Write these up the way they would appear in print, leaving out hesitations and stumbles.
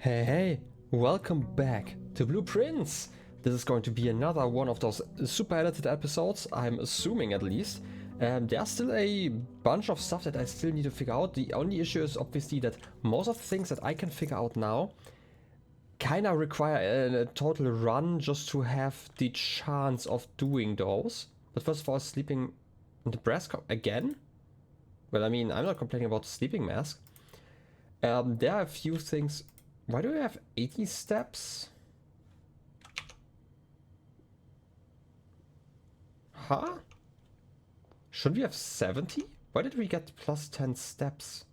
Hey, welcome back to Blueprints! This is going to be another one of those super edited episodes, I'm assuming at least. There's still a bunch of stuff that I still need to figure out. The only issue is obviously that most of the things that I can figure out now kinda require a total run just to have the chance of doing those. But first of all, sleeping in Nebraska again? Well, I mean, I'm not complaining about the sleeping mask. There are a few things. Why do we have 80 steps? Huh? Should we have 70? Why did we get plus 10 steps?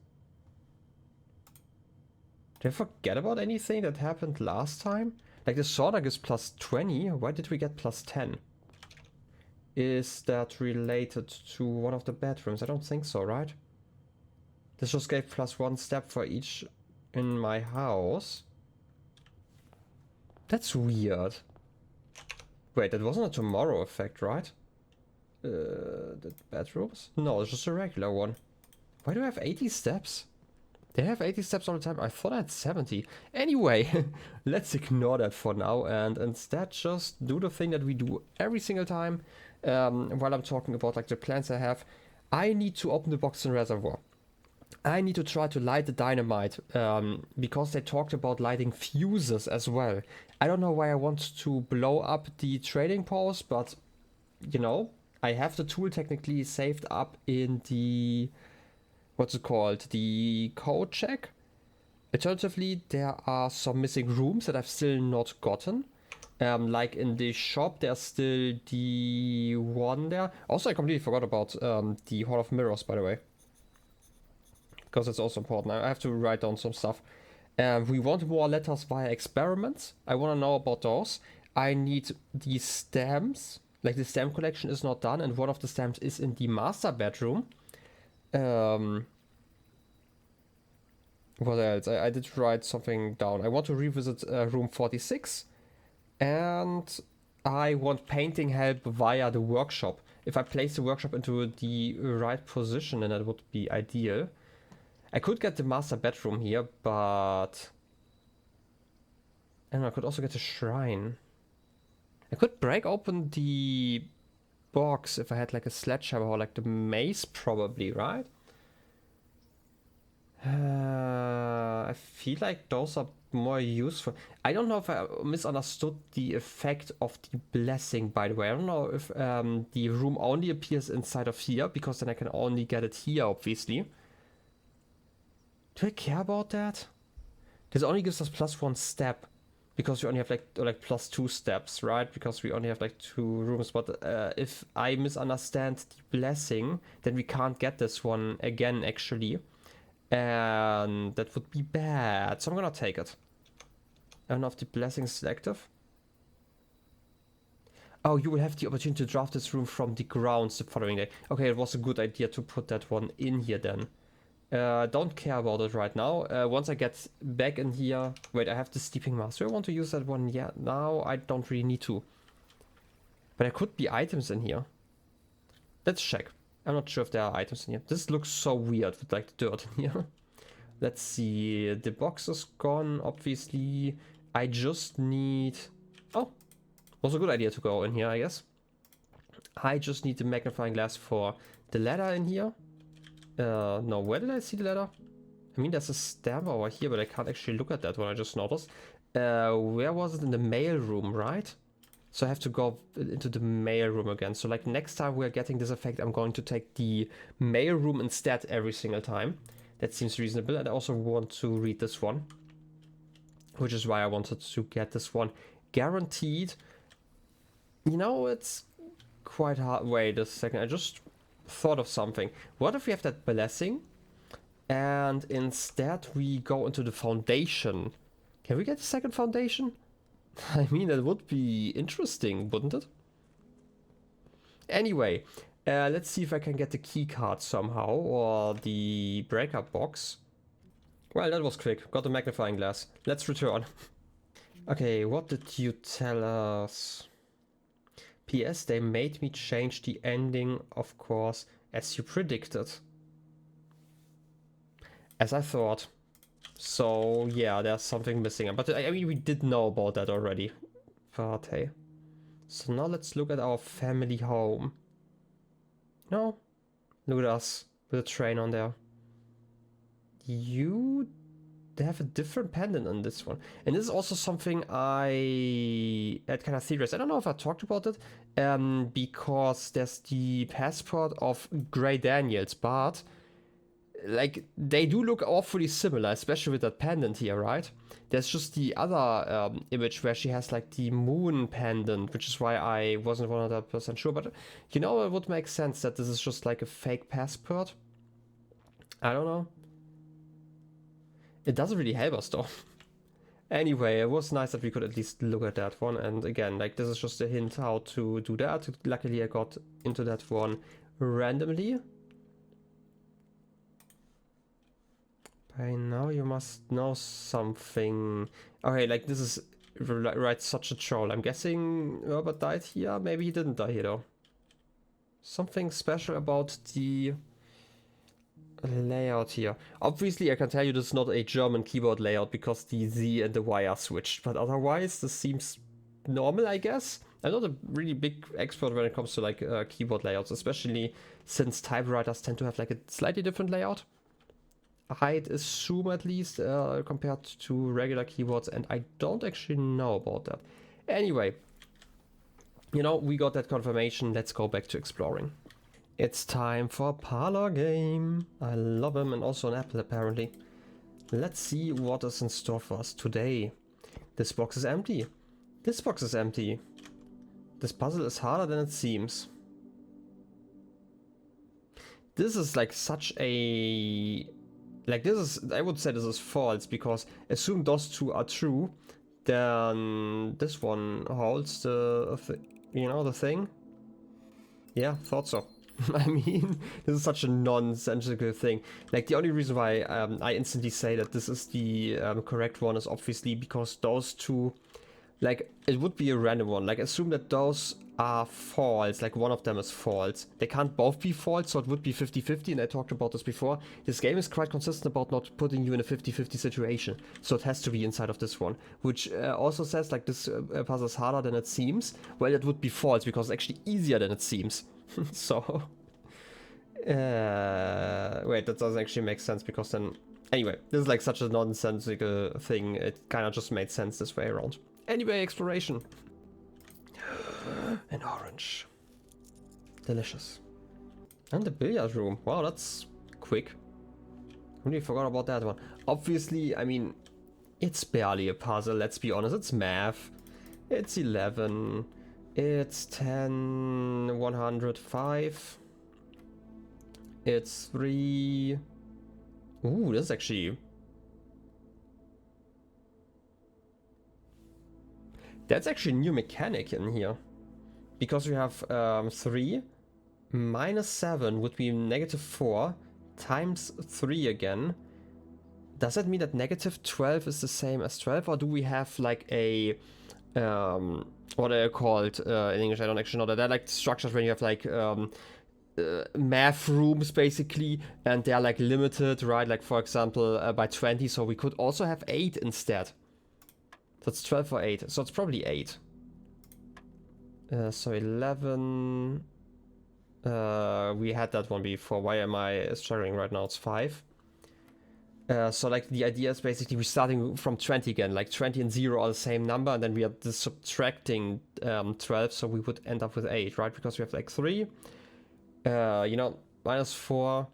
Did I forget about anything that happened last time? Like the sauna is plus 20. Why did we get plus 10? Is that related to one of the bedrooms? I don't think so, right? This just gave plus 1 step for each in my house. That's weird. Wait, that wasn't a tomorrow effect, right? The bedrooms? No, it's just a regular one. Why do I have 80 steps? They have 80 steps all the time. I thought I had 70. Anyway, let's ignore that for now and instead just do the thing that we do every single time. While I'm talking about like the plans I have, I need to open the box and reservoir. I need to try to light the dynamite because they talked about lighting fuses as well. I don't know why I want to blow up the trading post, but you know, I have the tool technically saved up in the, what's it called, the code check. Alternatively, there are some missing rooms that I've still not gotten. Like in the shop, there's still the one there. Also, I completely forgot about the Hall of Mirrors, by the way. Because it's also important. I have to write down some stuff. We want more letters via experiments. I want to know about those. I need the stamps. Like the stamp collection is not done, and one of the stamps is in the master bedroom. What else? I did write something down. I want to revisit room 46. And I want painting help via the workshop. If I place the workshop into the right position, then that would be ideal. I could get the master bedroom here, but and I could also get a shrine. I could break open the box if I had like a sledgehammer or like the mace, probably, right? I feel like those are more useful. I don't know if I misunderstood the effect of the blessing, by the way. I don't know if the room only appears inside of here, because then I can only get it here, obviously. Do I care about that? This only gives us plus 1 step. Because we only have like plus 2 steps, right? Because we only have like 2 rooms. But if I misunderstand the blessing, then we can't get this one again, actually. And that would be bad. So I'm gonna take it. I don't know if the blessing is selective. Oh, you will have the opportunity to draft this room from the grounds the following day. Okay, it was a good idea to put that one in here then. Don't care about it right now. Once I get back in here... Wait, I have the sleeping mask. Do I want to use that one? Yeah, now I don't really need to. But there could be items in here. Let's check. I'm not sure if there are items in here. This looks so weird with like the dirt in here. Let's see. The box is gone, obviously. I just need... Oh, was a good idea to go in here, I guess. I just need the magnifying glass for the ladder in here. No, where did I see the ladder? I mean, there's a stamp over here, but I can't actually look at that one, I just noticed. Where was it? In the mail room, right? So I have to go into the mail room again. So like next time we're getting this effect, I'm going to take the mail room instead every single time. That seems reasonable. And I also want to read this one, which is why I wanted to get this one guaranteed. You know, it's quite hard. Wait a second, I just thought of something. What if we have that blessing and instead we go into the foundation? Can we get a second foundation? I mean, that would be interesting, wouldn't it? Anyway, let's see if I can get the key card somehow, or the breakup box. Well, that was quick. Got the magnifying glass. Let's return. Okay, what did you tell us? P.S. They made me change the ending, of course, as you predicted. As I thought. So yeah, there's something missing. But I mean, we did know about that already. But hey. So now let's look at our family home. No, look at us with a train on there. They have a different pendant on this one. And this is also something I had kind of theorized. I don't know if I talked about it, because there's the passport of Grey Daniels, but like they do look awfully similar, especially with that pendant here, right? There's just the other image where she has like the moon pendant, which is why I wasn't 100% sure. But you know, it would make sense that this is just like a fake passport. I don't know. It doesn't really help us though. Anyway, it was nice that we could at least look at that one. And again, like this is just a hint how to do that. Luckily, I got into that one randomly. By now you must know something. Okay, like this is right, such a troll. I'm guessing Robert died here. Maybe he didn't die here though. Something special about the layout here. Obviously, I can tell you this is not a German keyboard layout because the Z and the Y are switched. But otherwise, this seems normal, I guess. I'm not a really big expert when it comes to like keyboard layouts, especially since typewriters tend to have like a slightly different layout. I'd assume at least compared to regular keyboards, and I don't actually know about that. Anyway, you know, we got that confirmation. Let's go back to exploring. It's time for a parlor game. I love him, and also an apple apparently. Let's see what is in store for us today. This box is empty. This box is empty. This puzzle is harder than it seems. This is like such a... Like this is, I would say this is false, because assume those two are true, then this one holds the thing. Yeah, thought so. I mean, this is such a nonsensical thing. Like the only reason why I instantly say that this is the correct one is obviously because those two, like it would be a random one. Like assume that those are false, like one of them is false. They can't both be false, so it would be 50-50, and I talked about this before. This game is quite consistent about not putting you in a 50-50 situation, so it has to be inside of this one. Which also says like this puzzle is harder than it seems. Well, it would be false because it's actually easier than it seems. So... wait, that doesn't actually make sense because then... Anyway, this is like such a nonsensical thing, it kind of just made sense this way around. Anyway, exploration. An orange. Delicious. And the billiard room. Wow, that's quick. Really forgot about that one. Obviously, I mean, it's barely a puzzle, let's be honest. It's math. It's 11. It's 10, 105. It's 3. Ooh, this is actually... That's actually a new mechanic in here. Because we have 3 minus 7 would be negative 4 times 3 again. Does that mean that negative 12 is the same as 12? Or do we have like a... what are they called in English? I don't actually know that. They're like structures when you have like... math rooms basically, and they're like limited, right? Like for example by 20, so we could also have 8 instead. That's 12 or 8, so it's probably 8. So 11. We had that one before. Why am I struggling right now? It's 5. So like the idea is basically we're starting from 20 again, like 20 and 0 are the same number, and then we are subtracting 12, so we would end up with 8, right? Because we have like 3. Minus 4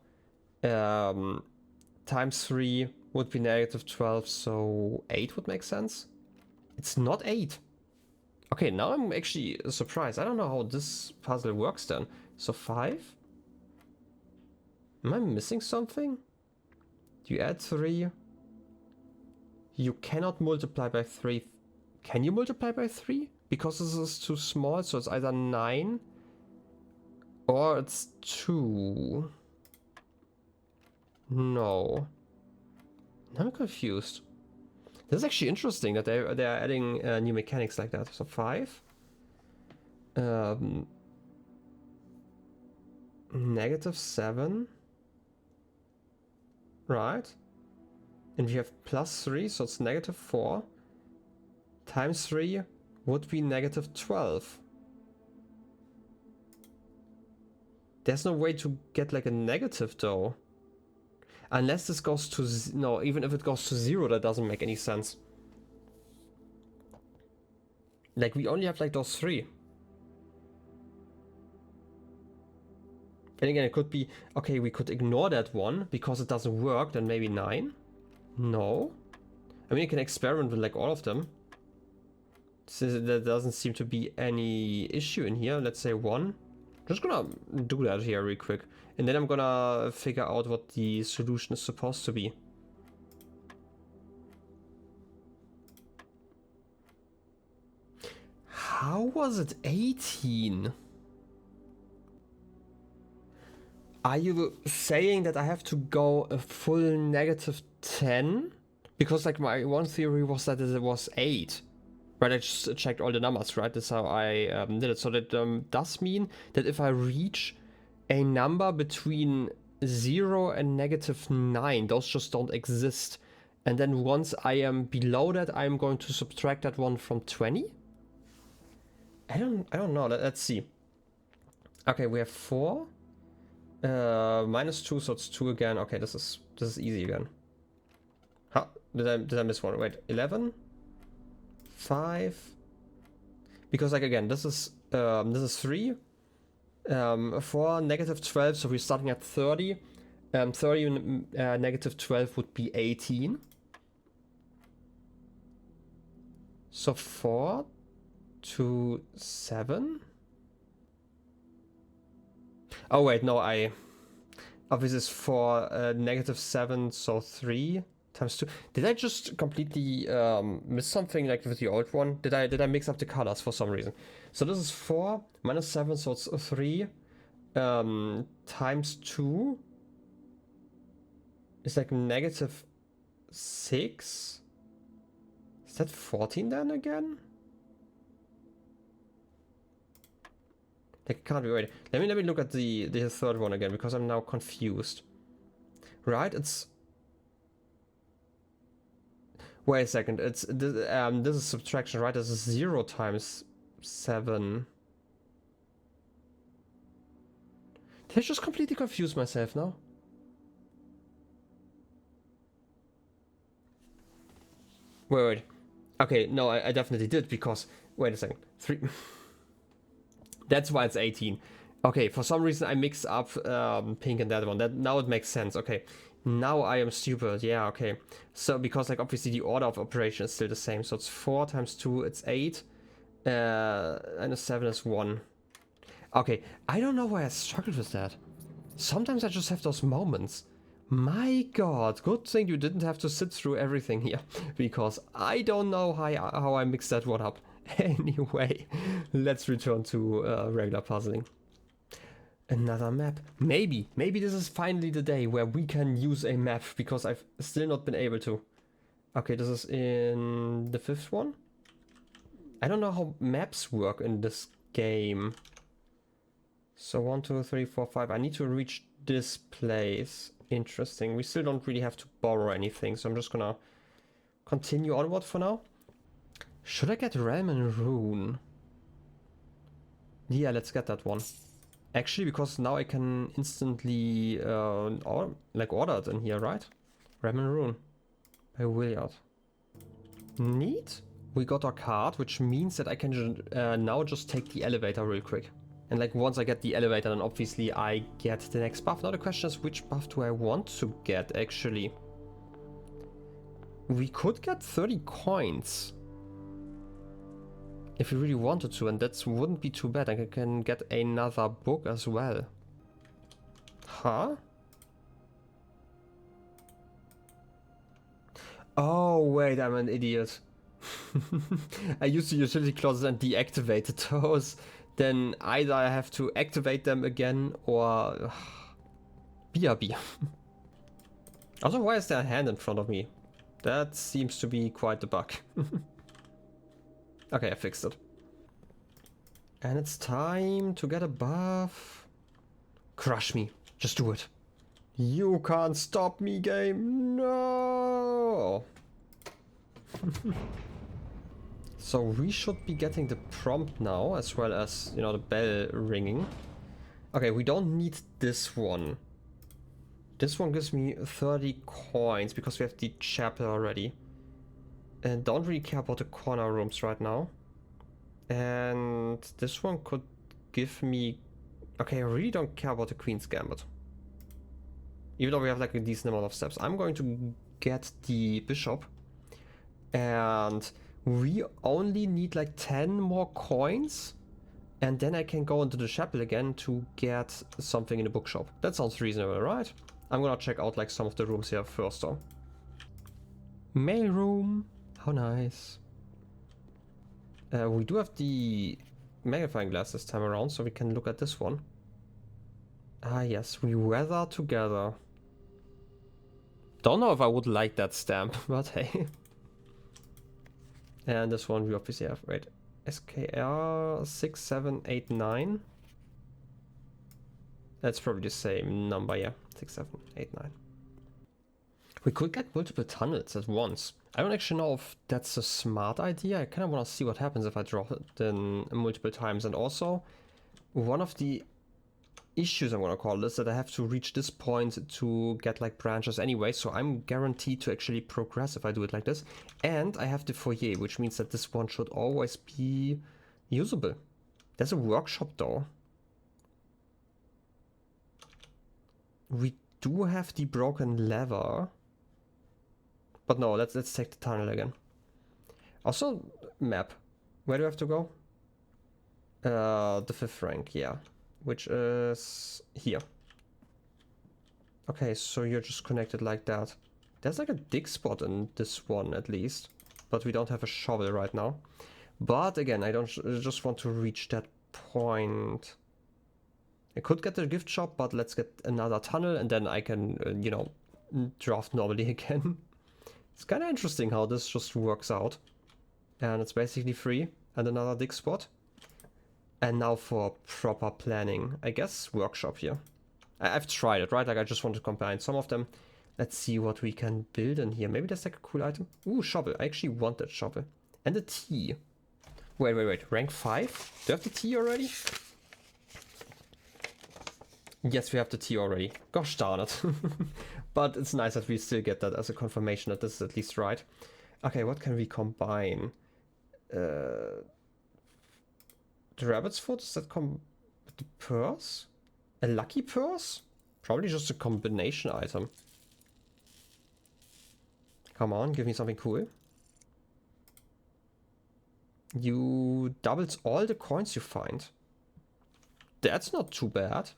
times 3 would be negative 12, so 8 would make sense. It's not 8. Okay, now I'm actually surprised. I don't know how this puzzle works then. So 5? Am I missing something? Do you add 3? You cannot multiply by 3. Can you multiply by 3? Because this is too small, so it's either 9 or it's 2. No. I'm confused. This is actually interesting that they're adding new mechanics like that. So 5. Negative 7. Right. And we have +3, so it's -4. Times 3 would be -12. There's no way to get like a negative though. Unless this goes to... No, even if it goes to 0, that doesn't make any sense. Like, we only have like those 3. And again, it could be... Okay, we could ignore that one because it doesn't work. Then maybe 9? No. I mean, you can experiment with like all of them. Since there doesn't seem to be any issue in here. Let's say 1. Just gonna do that here real quick. And then I'm gonna figure out what the solution is supposed to be. How was it 18? Are you saying that I have to go a full -10? Because like my one theory was that it was 8. Right, I just checked all the numbers, right? That's how I did it. So that does mean that if I reach a number between 0 and -9, those just don't exist. And then once I am below that, I'm going to subtract that one from 20? I don't know. Let's see. Okay, we have 4. -2, so it's 2 again. Okay, this is easy again. Huh? Did I miss one? Wait, 11? 5, because like again, this is 3, 4, -12, so we're starting at 30. 30 -12 would be 18. So 4 to 7. Oh wait, no, obviously it's 4 -7, so 3 times 2. Did I just completely miss something like with the old one? Did I mix up the colors for some reason? So this is 4 -7, so it's 3 times 2 is like -6. Is that 14 then again? Like, it can't be right. Let me look at the third one again, because I'm now confused. Right, it's... Wait a second, it's this is subtraction, right? This is 0 times 7. Did I just completely confuse myself now? Wait. Okay, no, I definitely did, because... Wait a second. 3... That's why it's 18. Okay, for some reason I mixed up pink and that one. Now it makes sense. Okay, now I am stupid. Yeah, okay. So because like obviously the order of operation is still the same. So it's 4 times 2, it's 8. And a 7 is 1. Okay, I don't know why I struggled with that. Sometimes I just have those moments. My god, good thing you didn't have to sit through everything here. Because I don't know how I mixed that one up. Anyway, let's return to regular puzzling. Another map. Maybe this is finally the day where we can use a map, because I've still not been able to. Okay, this is in the 5th one. I don't know how maps work in this game. So 1, 2, 3, 4, 5. I need to reach this place. Interesting. We still don't really have to borrow anything, so I'm just gonna continue onward for now. Should I get Realm and Rune? Yeah, let's get that one. Actually, because now I can instantly order it in here, right? Realm and Rune by Williard. Neat. We got our card, which means that I can now just take the elevator real quick. And like once I get the elevator, then obviously I get the next buff. Now the question is, which buff do I want to get actually? We could get 30 coins. If we really wanted to, and that wouldn't be too bad. I can get another book as well. Huh? Oh, wait, I'm an idiot. I used the utility clauses and deactivated those. Then either I have to activate them again or... BRB. Also, why is there a hand in front of me? That seems to be quite the bug. Okay, I fixed it. And it's time to get a buff. Crush me. Just do it. You can't stop me, game. No. So we should be getting the prompt now, as well as, you know, the bell ringing. Okay, we don't need this one. This one gives me 30 coins because we have the chapel already. And don't really care about the corner rooms right now. And this one could give me... Okay, I really don't care about the Queen's Gambit. Even though we have like a decent amount of steps. I'm going to get the bishop. And we only need like 10 more coins. And then I can go into the chapel again to get something in the bookshop. That sounds reasonable, right? I'm gonna check out like some of the rooms here first though. Mail room. How nice. We do have the magnifying glass this time around, so we can look at this one. Ah yes, we weather together. Don't know if I would like that stamp, but hey. And this one we obviously have, wait, SKR 6789. That's probably the same number, yeah, 6789. We could get multiple tunnels at once. I don't actually know if that's a smart idea. I kind of want to see what happens if I drop it then multiple times. And also, one of the issues I'm going to call is that I have to reach this point to get like branches anyway. So I'm guaranteed to actually progress if I do it like this. And I have the foyer, which means that this one should always be usable. There's a workshop though. We do have the broken lever. But no, let's take the tunnel again. Also, map. Where do I have to go? The 5th rank, yeah. Which is here. Okay, so you're just connected like that. There's like a dig spot in this one at least. But we don't have a shovel right now. But again, I just want to reach that point. I could get the gift shop, but let's get another tunnel and then I can, you know, draft normally again. It's kind of interesting how this just works out. And it's basically free. And another dig spot. And now for proper planning. I guess workshop here. I've tried it, right? Like I just want to combine some of them. Let's see what we can build in here. Maybe there's like a cool item. Ooh, shovel. I actually want that shovel. And a tea. Wait. Rank 5? Do you have the tea already? Yes, we have the tea already. Gosh darn it. But it's nice that we still get that as a confirmation that this is at least right. Okay, what can we combine? The rabbit's foot, does that come with the purse? A lucky purse? Probably just a combination item. Come on, give me something cool. You doubles all the coins you find. That's not too bad.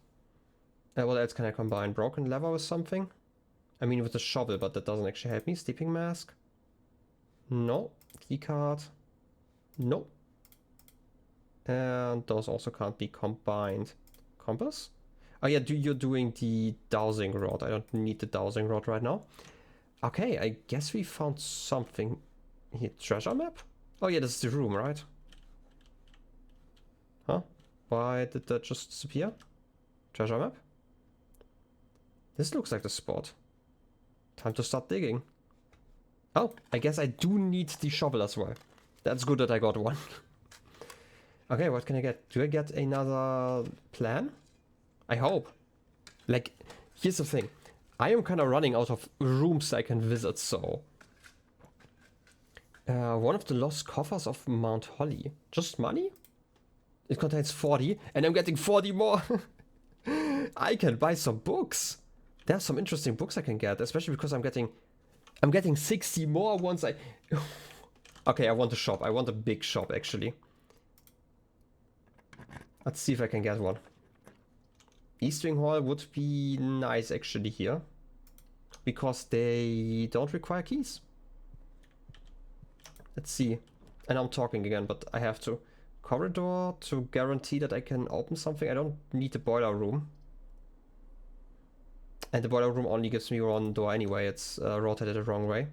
What else can I combine? Broken lever with something? I mean with a shovel, but that doesn't actually help me. Sleeping mask? No. Keycard? No. And those also can't be combined. Compass? Oh yeah, you're doing the dowsing rod. I don't need the dowsing rod right now. Okay, I guess we found something here. Treasure map? Oh yeah, this is the room, right? Huh? Why did that just disappear? Treasure map? This looks like the spot. Time to start digging. Oh, I guess I do need the shovel as well. That's good that I got one. Okay, what can I get? Do I get another plan? I hope. Like, here's the thing. I am kind of running out of rooms I can visit, so... one of the lost coffers of Mount Holly. Just money? It contains 40, and I'm getting 40 more! I can buy some books! There's some interesting books I can get, especially because I'm getting 60 more once I... Okay, I want a shop. I want a big shop, actually. Let's see if I can get one. Eastwing Hall would be nice, actually, here. Because they don't require keys. Let's see. And I'm talking again, but I have to. Corridor to guarantee that I can open something. I don't need the boiler room. And the boiler room only gives me one door anyway. It's rotated the wrong way.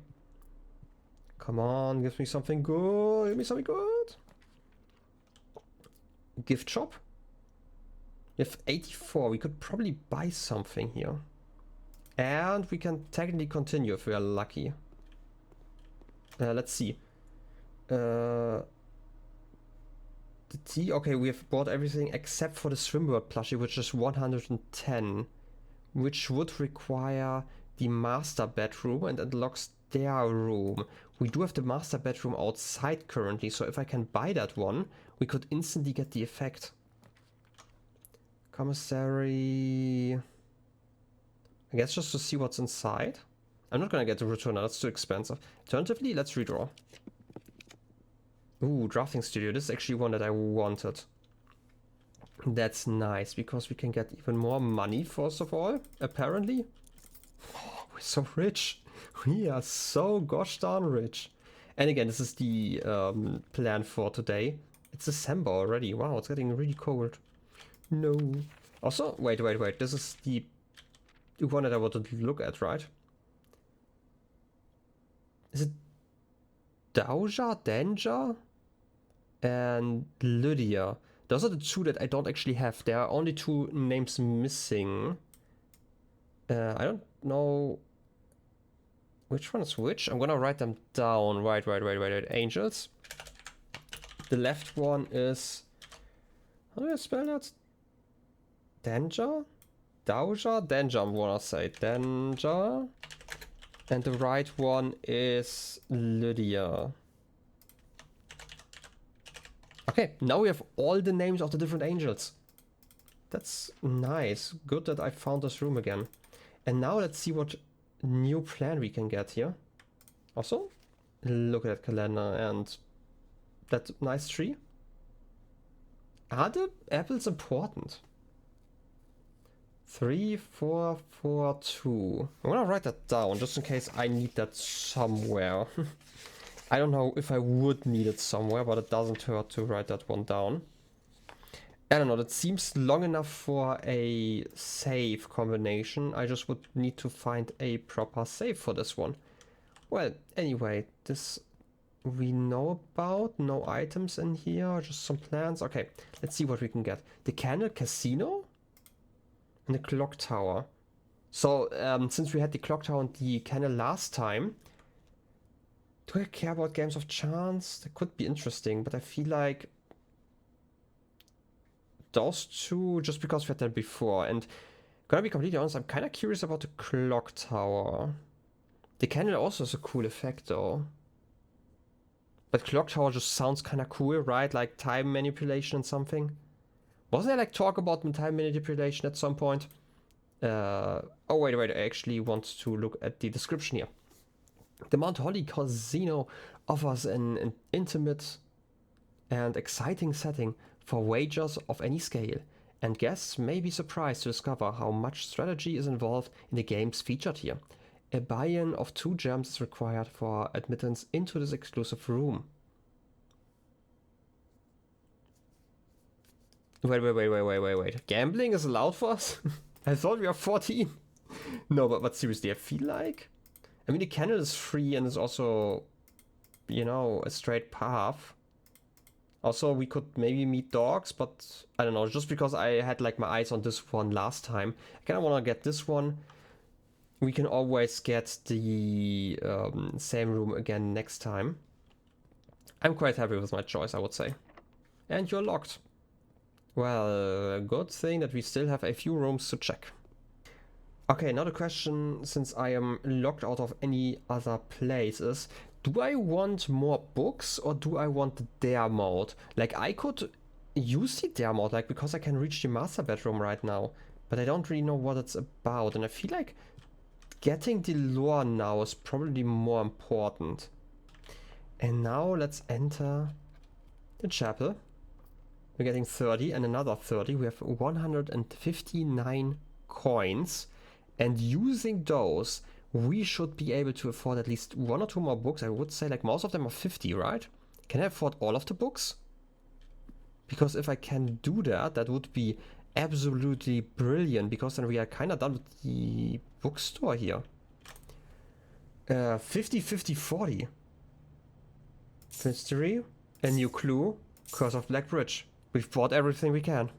Come on, give me something good. Give me something good. Gift shop. We have 84. We could probably buy something here. And we can technically continue if we are lucky. Let's see. The tea, okay, we have bought everything except for the swimboard plushie, which is 110, which would require the master bedroom and unlocks their room. We do have the master bedroom outside currently, so if I can buy that one, we could instantly get the effect. Commissary, I guess just to see what's inside. I'm not gonna get the returner, that's too expensive. Alternatively, let's redraw. Ooh, drafting studio. This is actually one that I wanted. That's nice, because we can get even more money, first of all, apparently. Oh, we're so rich. We are so gosh darn rich. And again, this is the plan for today. It's December already. Wow, it's getting really cold. No. Also, wait. This is the one that I wanted to look at, right? Is it Dauja, Danja, and Lydia? Those are the two that I don't actually have. There are only two names missing. I don't know which one is which. I'm gonna write them down. Right. Angels. The left one is... how do I spell that? Danja? Dauja? Danja, I wanna say. Danja. And the right one is Lydia. Okay, now we have all the names of the different angels. That's nice. Good that I found this room again. And now let's see what new plan we can get here. Also, look at that calendar and that nice tree. Are the apples important? 3, 4, 4, 2. I'm gonna write that down just in case I need that somewhere. I don't know if I would need it somewhere, but it doesn't hurt to write that one down. I don't know, that seems long enough for a save combination. I just would need to find a proper save for this one. Well, anyway, this we know about. No items in here, just some plans. Okay, let's see what we can get. The Candle Casino and the Clock Tower. So, since we had the Clock Tower and the Candle last time, do I care about games of chance? That could be interesting, but I feel like those two, just because we had that before. And gonna be completely honest, I'm kind of curious about the Clock Tower. The Candle also has a cool effect though. But Clock Tower just sounds kind of cool, right? Like time manipulation and something. Wasn't there like talk about time manipulation at some point? Oh wait, I actually want to look at the description here. The Mount Holly Casino offers an intimate and exciting setting for wagers of any scale, and guests may be surprised to discover how much strategy is involved in the games featured here. A buy-in of 2 gems is required for admittance into this exclusive room. Wait. Gambling is allowed for us? I thought we are 14. No, but seriously, I feel like... I mean, the candle is free and is also, you know, a straight path. Also, we could maybe meet dogs, but I don't know, just because I had like my eyes on this one last time. I kind of want to get this one. We can always get the same room again next time. I'm quite happy with my choice, I would say. And you're locked. Well, good thing that we still have a few rooms to check. Okay, now the question, since I am locked out of any other place, is do I want more books or do I want the dare mode? Like, I could use the dare mode, like, because I can reach the master bedroom right now, but I don't really know what it's about, and I feel like getting the lore now is probably more important. And now let's enter the chapel. We're getting 30 and another 30. We have 159 coins. And using those, we should be able to afford at least 1 or 2 more books. I would say like most of them are 50, right? Can I afford all of the books? Because if I can do that, that would be absolutely brilliant. Because then we are kind of done with the bookstore here. 50, 50, 40. Mystery, a new clue, Curse of Black Bridge. We've bought everything we can.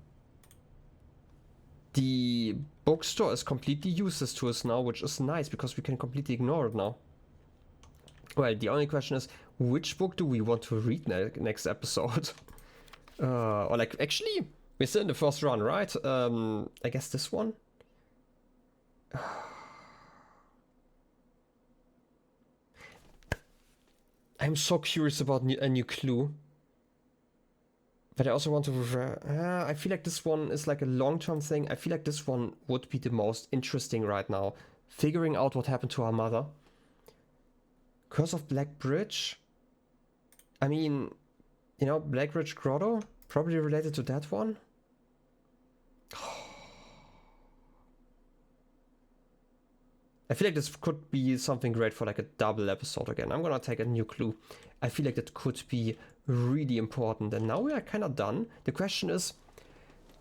The bookstore is completely useless to us now, which is nice because we can completely ignore it now. Well, the only question is, which book do we want to read next episode? Or like, actually, we're still in the first run, right? I guess this one? I'm so curious about a new clue. But I also want to... I feel like this one is like a long-term thing. I feel like this one would be the most interesting right now. Figuring out what happened to our mother. Curse of Black Bridge. I mean, you know, Black Bridge Grotto. Probably related to that one. I feel like this could be something great for like a double episode again. I'm gonna take a new clue. I feel like that could be really important. And now we are kind of done. The question is,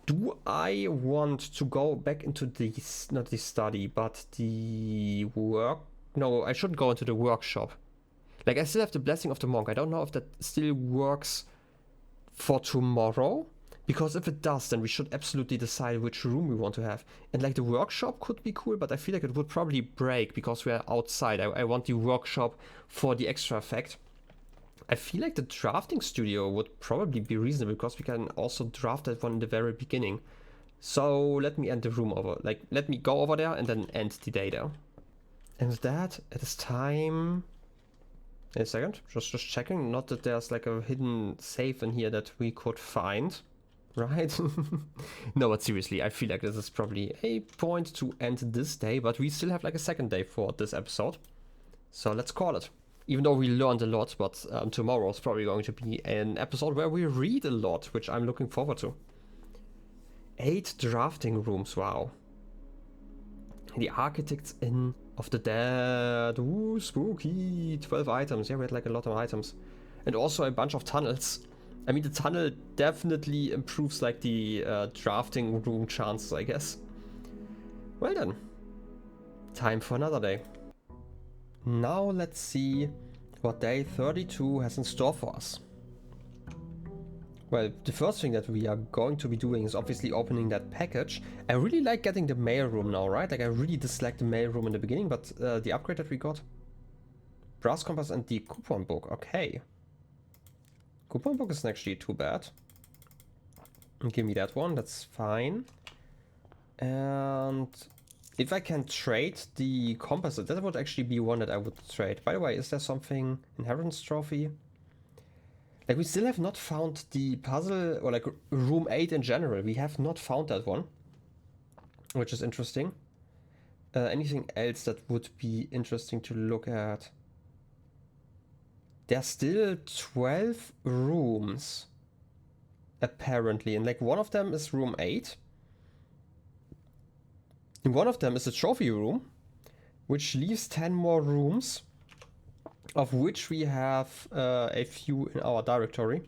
do I want to go back into this, not the study, but the work? No, I shouldn't go into the workshop. Like, I still have the Blessing of the Monk. I don't know if that still works for tomorrow. Because if it does, then we should absolutely decide which room we want to have. And like the workshop could be cool, but I feel like it would probably break because we are outside. I want the workshop for the extra effect. I feel like the drafting studio would probably be reasonable because we can also draft that one in the very beginning. So let me end the room over. Like, let me go over there and then end the day there. And with that, it is time... A second, just checking. Not that there's like a hidden safe in here that we could find. Right? No, but seriously, I feel like this is probably a point to end this day, but we still have like a second day for this episode. So let's call it. Even though we learned a lot, but tomorrow is probably going to be an episode where we read a lot, which I'm looking forward to. 8 drafting rooms, wow. The Architect's Inn of the Dead. Ooh, spooky. 12 items. Yeah, we had like a lot of items. And also a bunch of tunnels. I mean, the tunnel definitely improves like the drafting room chances, I guess. Well then, time for another day. Now let's see what day 32 has in store for us. Well, the first thing that we are going to be doing is obviously opening that package. I really like getting the mail room now, right? Like, I really disliked the mail room in the beginning, but the upgrade that we got. Brass compass and the coupon book, okay. Coupon book isn't actually too bad. Give me that one, that's fine. And if I can trade the compass, that would actually be one that I would trade. By the way, is there something... Inheritance trophy? Like, we still have not found the puzzle, or like room 8 in general. We have not found that one, which is interesting. Anything else that would be interesting to look at? There's still 12 rooms, apparently, and like one of them is room 8. And one of them is the trophy room, which leaves 10 more rooms, of which we have a few in our directory.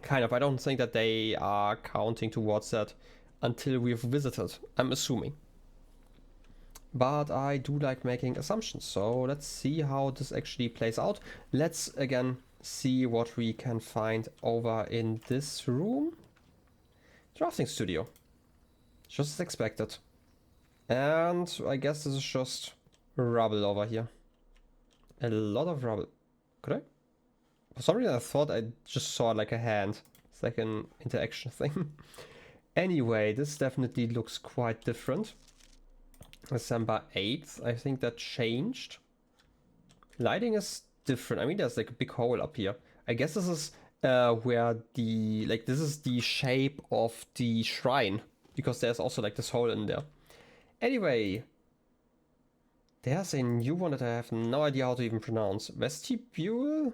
Kind of, I don't think that they are counting towards that until we've visited, I'm assuming. But I do like making assumptions, so let's see how this actually plays out. Let's again see what we can find over in this room. Drafting studio. Just as expected. And I guess this is just rubble over here. A lot of rubble. Could I? For some reason I thought I just saw like a hand. It's like an interaction thing. Anyway, this definitely looks quite different. December 8th, I think that changed. Lighting is different. I mean, there's like a big hole up here. I guess this is where the, like, this is the shape of the shrine. Because there's also like this hole in there. Anyway, there's a new one that I have no idea how to even pronounce. Vestibule?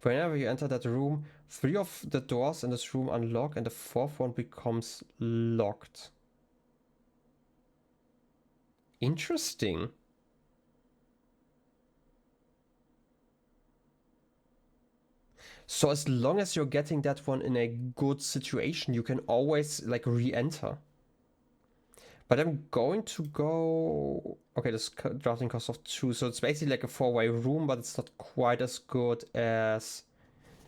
Whenever you enter that room, 3 of the doors in this room unlock and the 4th one becomes locked. Interesting. So as long as you're getting that one in a good situation, you can always like re-enter. But I'm going to go... Okay, this drafting cost of 2, so it's basically like a 4-way room, but it's not quite as good as...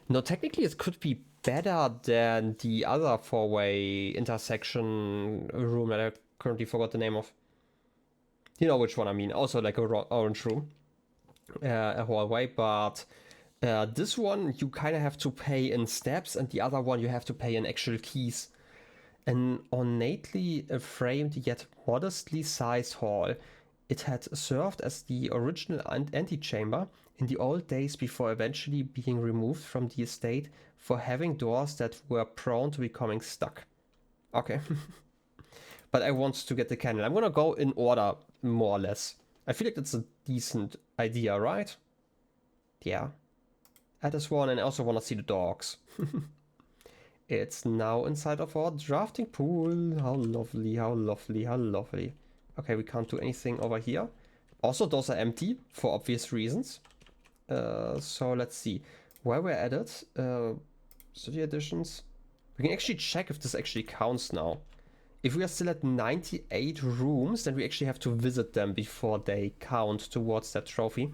No, technically it could be better than the other four-way intersection room that I currently forgot the name of. You know which one I mean. Also like a orange room, a hallway, but this one you kind of have to pay in steps, and the other one you have to pay in actual keys. An ornately framed yet modestly sized hall. It had served as the original antechamber in the old days before eventually being removed from the estate for having doors that were prone to becoming stuck. Okay. But I want to get the candle. I'm gonna go in order, more or less. I feel like that's a decent idea, right? Yeah. Add this one, and I also want to see the dogs. It's now inside of our drafting pool. How lovely, how lovely, how lovely. Okay, we can't do anything over here. Also, those are empty for obvious reasons. So let's see. While we're at it, city additions. We can actually check if this actually counts now. If we are still at 98 rooms, then we actually have to visit them before they count towards that trophy.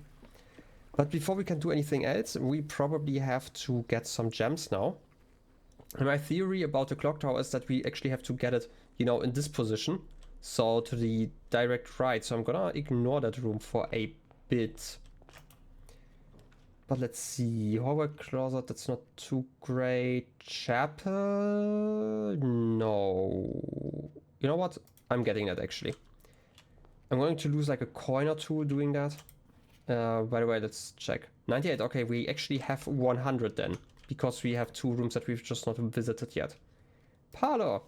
But before we can do anything else, we probably have to get some gems now. And my theory about the clock tower is that we actually have to get it, you know, in this position. So to the direct right. So I'm gonna ignore that room for a bit. But let's see. Hallway closet, that's not too great. Chapel? No. You know what? I'm getting that actually. I'm going to lose like a coin or two doing that. By the way, let's check. 98, okay, we actually have 100 then. Because we have two rooms that we've just not visited yet. Parlor!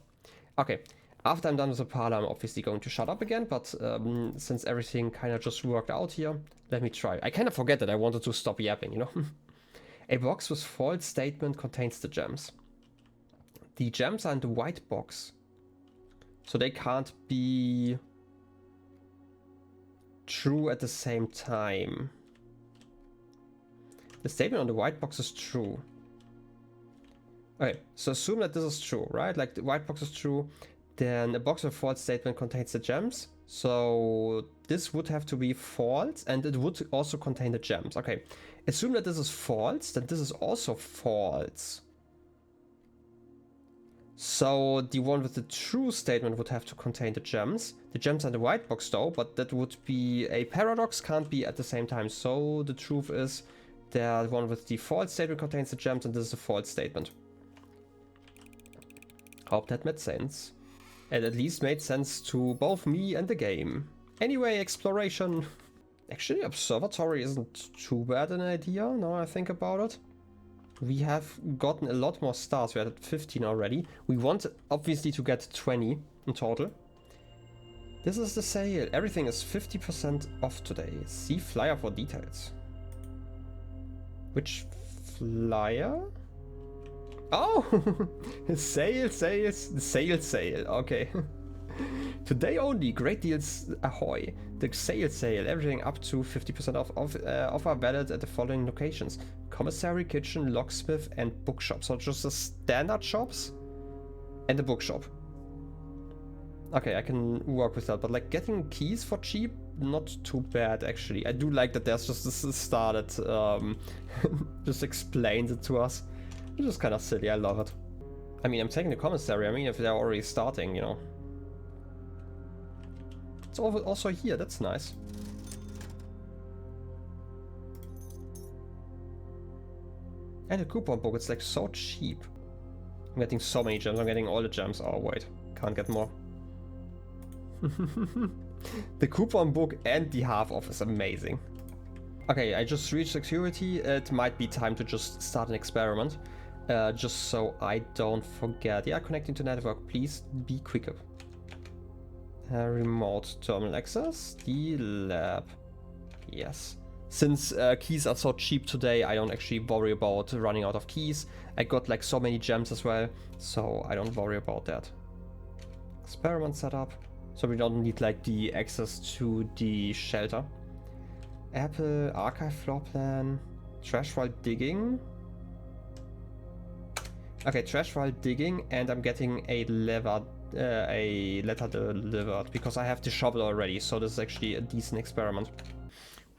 Okay, after I'm done with the parlor, I'm obviously going to shut up again, but since everything kind of just worked out here, let me try. I kind of forget that I wanted to stop yapping, you know? A box with false statement contains the gems. The gems are in the white box. So they can't be true at the same time. The statement on the white box is true. Okay, so assume that this is true, right? Like the white box is true, then a box with false statement contains the gems. So this would have to be false, and it would also contain the gems. Okay, assume that this is false, then this is also false. So the one with the true statement would have to contain the gems. The gems are in the white box though, but that would be a paradox, can't be at the same time. So the truth is that one with the false statement contains the gems, and this is a false statement. Hope that made sense. It at least made sense to both me and the game. Anyway, exploration. Actually, observatory isn't too bad an idea, now I think about it. We have gotten a lot more stars. We're at 15 already. We want, obviously, to get 20 in total. This is the sale. Everything is 50% off today. See flyer for details. Which flyer? Oh! Sale. Okay. Today only, great deals ahoy. The sale, everything up to 50% off. Offer valid at the following locations: commissary, kitchen, locksmith, and bookshop. So just the standard shops and the bookshop. Okay, I can work with that, but like getting keys for cheap, not too bad actually. I do like that there's just this star that just explains it to us. It's just kind of silly, I love it. I mean, I'm taking the commissary, I mean, if they're already starting, you know. It's also here, that's nice. And a coupon book, it's like so cheap. I'm getting so many gems, I'm getting all the gems. Oh wait, can't get more. The coupon book and the half off is amazing. Okay, I just reached security. It might be time to just start an experiment. Just so I don't forget. Yeah, connecting to network, please be quicker. Remote terminal access, the lab. Yes. Since keys are so cheap today, I don't actually worry about running out of keys. I got like so many gems as well, so I don't worry about that. Experiment setup. So we don't need like the access to the shelter. Apple, archive floor plan, trash while digging. Okay, trash while digging, and I'm getting a letter delivered because I have the shovel already, so this is actually a decent experiment.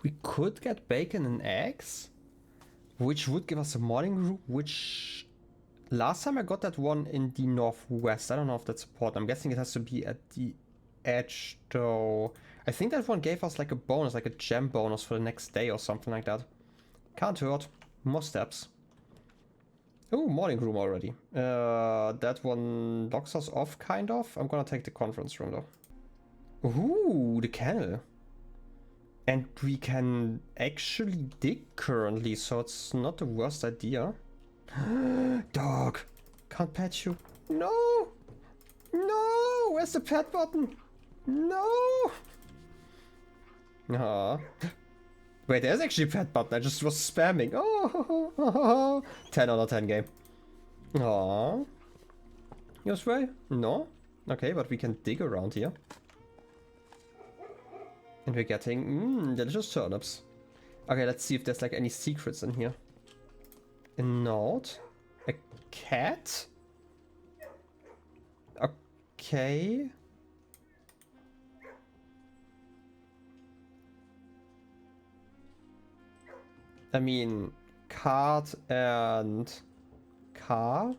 We could get bacon and eggs, which would give us a morning room, which Last time I got that one in the northwest. I don't know if that's important. I'm guessing it has to be at the edge though. I think that one gave us like a bonus, like a gem bonus for the next day or something like that. Can't hurt. More steps. Oh, morning room already. That one locks us off, kind of. I'm gonna take the conference room though. Ooh, the kennel. And we can actually dig currently, so it's not the worst idea. Dog! Can't pet you. No! No! Where's the pet button? No! Aww. Wait, there's actually a pet button. I just was spamming. Oh! 10 out of 10 game. Aww. Your way? No? Okay, but we can dig around here. And we're getting delicious turnips. Okay, let's see if there's like any secrets in here. A note? A cat? Okay. I mean, card and car?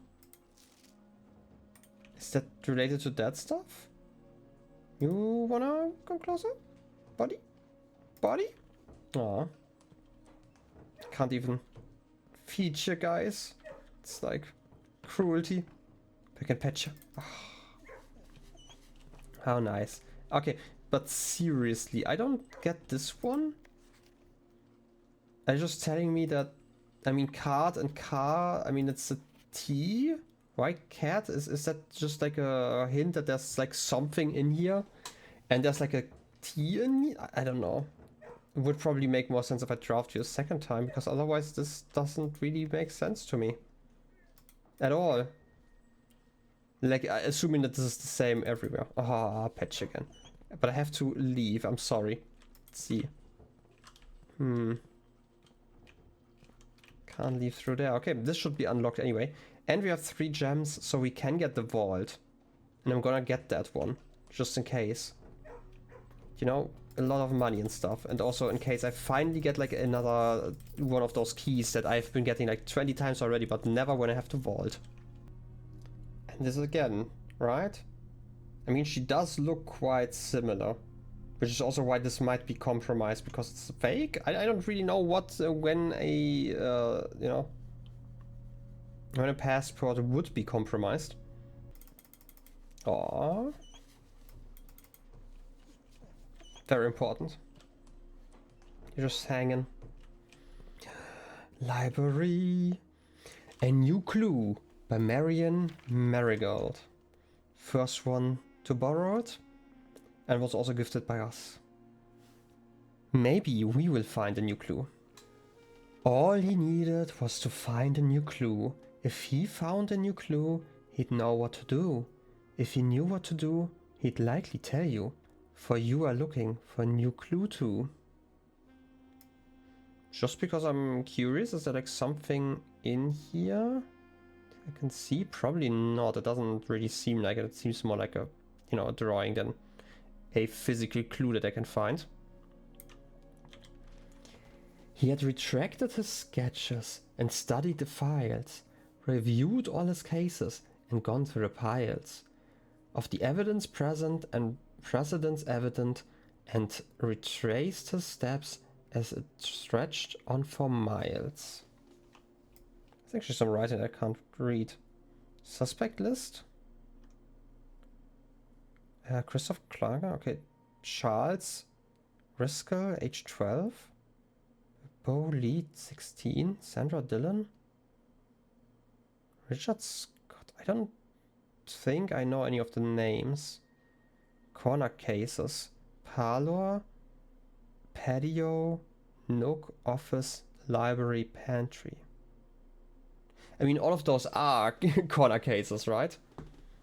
Is that related to that stuff? You wanna come closer? Buddy? Buddy? Aw. Can't even feed you guys. It's like cruelty. I can pet you. Oh. How nice. Okay, but seriously, I don't get this one. Are you just telling me that, I mean, card and car, I mean, it's a T? Why cat? Is that just like a hint that there's like something in here? And there's like a T in? I don't know. It would probably make more sense if I draft you a second time, because otherwise this doesn't really make sense to me. At all. Like, assuming that this is the same everywhere. Ah, patch again. But I have to leave, I'm sorry. Let's see. Can't leave through there. Okay, this should be unlocked anyway. And we have 3 gems, so we can get the vault. And I'm gonna get that one, just in case. You know, a lot of money and stuff. And also in case I finally get like another one of those keys that I've been getting like 20 times already, but never when I have to vault. And this again, right? I mean, she does look quite similar. Which is also why this might be compromised, because it's fake. I don't really know what, when a, you know, when a passport would be compromised. Aww. Very important. You're just hanging. Library. A New Clue by Marion Marigold. First one to borrow it. And was also gifted by us. Maybe we will find a new clue. All he needed was to find a new clue. If he found a new clue, he'd know what to do. If he knew what to do, he'd likely tell you. For you are looking for a new clue too. Just because I'm curious, is there like something in here I can see? Probably not. It doesn't really seem like it. It seems more like a, you know, a drawing than a physical clue that I can find. He had retracted his sketches and studied the files, reviewed all his cases and gone through the piles of the evidence present and precedents evident, and retraced his steps as it stretched on for miles. There's actually some writing I can't read. Suspect list? Christoph Klager, okay. Charles Risker, age 12. Bo Lead, 16. Sandra Dillon. Richard Scott. I don't think I know any of the names. Corner cases. Parlor. Patio. Nook. Office. Library. Pantry. I mean, all of those are corner cases, right?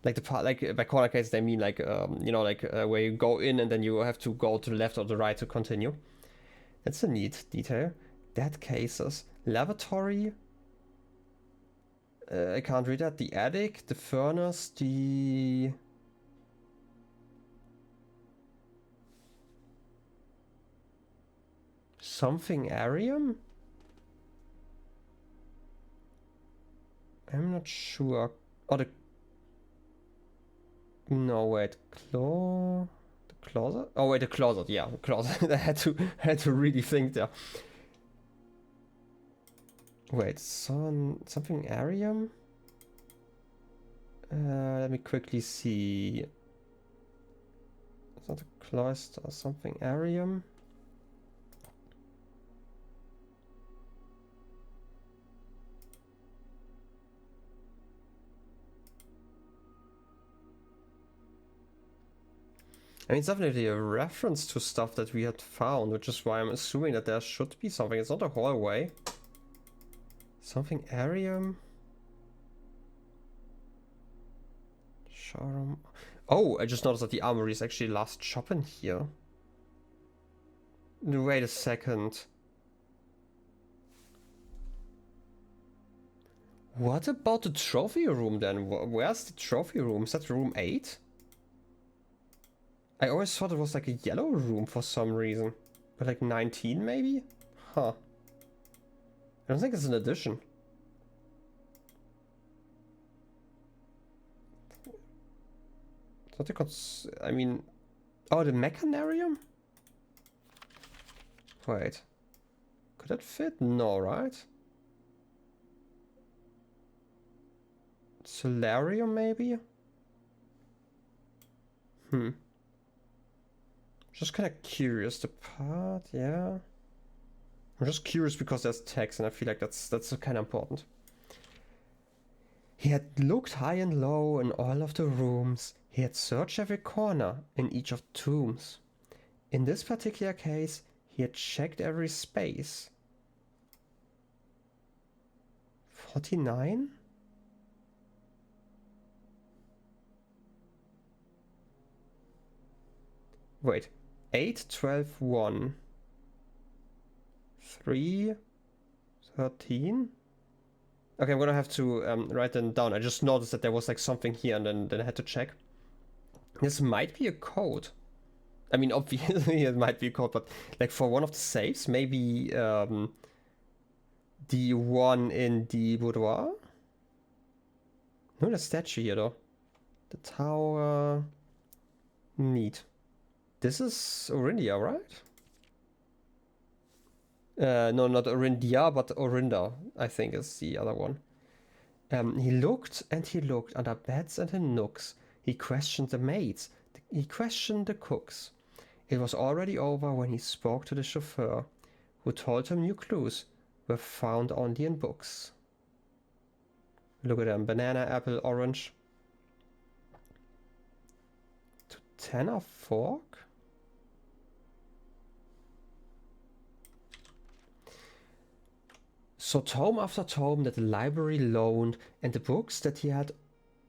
Like like by corner cases they mean like you know, like where you go in and then you have to go to the left or the right to continue. That's a neat detail. Dead cases, lavatory. I can't read that. The attic, the furnace, the something arium. I'm not sure. Oh, the... No, wait. The closet? Oh, wait, the closet. Yeah, the closet. I had to really think there. Wait, something Arium? Let me quickly see. Is that a cloister or something Arium? I mean, it's definitely a reference to stuff that we had found, which is why I'm assuming that there should be something. It's not a hallway. Something Arium? Showroom. Oh, I just noticed that the armory is actually last shop in here. Wait a second. What about the trophy room then? Where's the trophy room? Is that room 8? I always thought it was like a yellow room for some reason. But like 19 maybe? Huh. I don't think it's an addition. I mean... Oh, the mechanarium? Wait. Could that fit? No, right? Solarium maybe? Just kind of curious. The part, yeah. I'm just curious because there's text and I feel like that's kind of important. He had looked high and low in all of the rooms. He had searched every corner in each of the tombs. In this particular case, he had checked every space. 49? Wait. 8, 12, 1. 3, 13? Okay, I'm gonna have to write them down. I just noticed that there was like something here and then I had to check. This might be a code. I mean, obviously it might be a code, but like for one of the safes, maybe the one in the boudoir? No, the statue here though. The tower. Neat. This is Orindia, right? No, not Orindia, but Orinda, I think is the other one. He looked and he looked under beds and in nooks. He questioned the maids. He questioned the cooks. It was already over when he spoke to the chauffeur, who told him new clues were found only in books. Look at them. Banana, apple, orange. To tenor fork? So tome after tome that the library loaned, and the books that he had,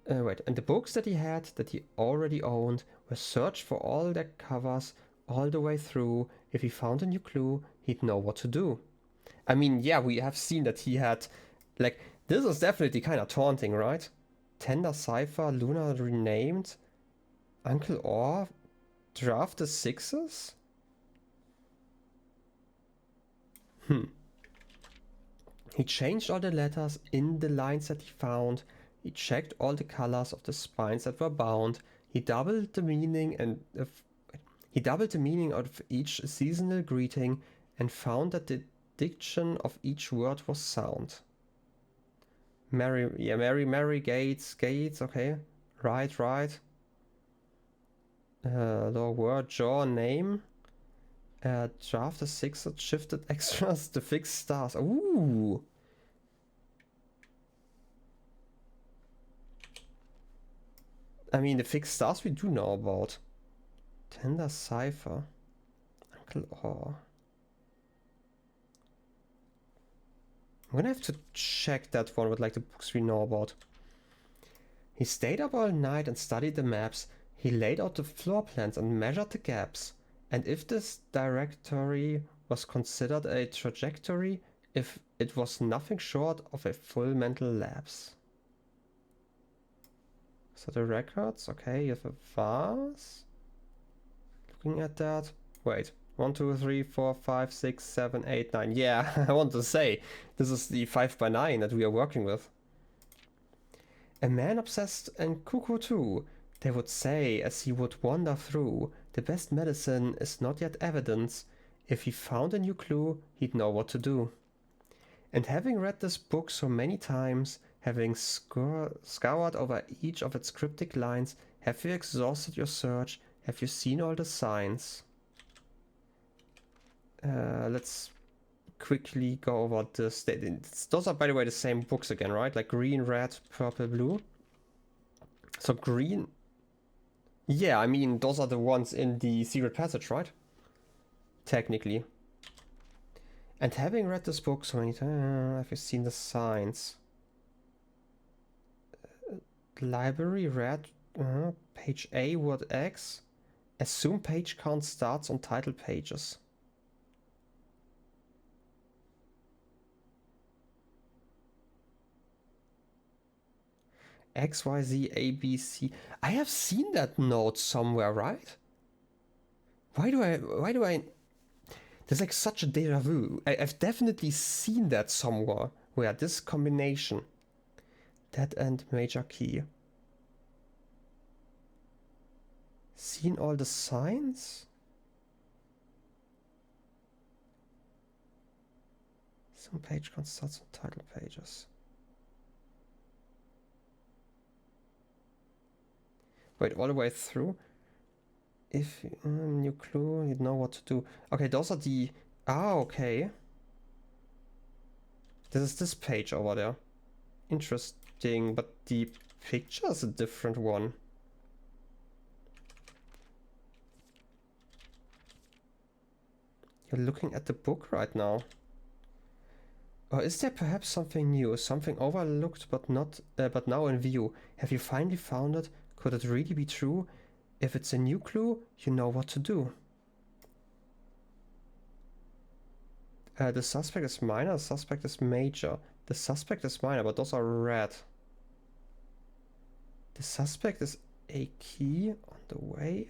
that he already owned were searched for all their covers all the way through. If he found a new clue, he'd know what to do. I mean, yeah, we have seen that he had, like, this is definitely kind of taunting, right? Tender Cipher, Luna renamed, Uncle Orr, draft the sixes? He changed all the letters in the lines that he found. He checked all the colors of the spines that were bound. He doubled the meaning of each seasonal greeting and found that the diction of each word was sound. Mary, Gates, okay. Right. The word, jaw, name. Draft the six shifted extras to fixed stars. Ooh. I mean, the fixed stars we do know about. Tender Cipher. Uncle Orr. I'm gonna have to check that one with like the books we know about. He stayed up all night and studied the maps. He laid out the floor plans and measured the gaps. And if this directory was considered a trajectory, if it was nothing short of a full mental lapse. So the records, okay, you have a vase. Looking at that. Wait, 1, 2, 3, 4, 5, 6, 7, 8, 9. Yeah, I want to say, this is the 5x9 that we are working with. A man obsessed and cuckoo too, they would say as he would wander through. The best medicine is not yet evidence. If he found a new clue, he'd know what to do. And having read this book so many times, having scoured over each of its cryptic lines, have you exhausted your search? Have you seen all the signs? Let's quickly go over this. Those are, by the way, the same books again, right? Like green, red, purple, blue. So green... Yeah, I mean, those are the ones in the secret passage, right? Technically. And having read this book so many times, have you seen the signs? Library, red, page A, word X. Assume page count starts on title pages. X, Y, Z, A, B, C. I have seen that note somewhere, right? Why do I... There's like such a deja vu. I've definitely seen that somewhere, where this combination. Dead end major key. Seen all the signs? Some page count starts on title pages. Wait, all the way through? If new clue, you'd know what to do. Okay, those are the... Ah, okay. This is this page over there. Interesting, but the picture is a different one. You're looking at the book right now. Or is there perhaps something new, something overlooked but now in view? Have you finally found it? Could it really be true? If it's a new clue, you know what to do. The suspect is minor, the suspect is major. The suspect is minor, but those are red. The suspect is a key on the way.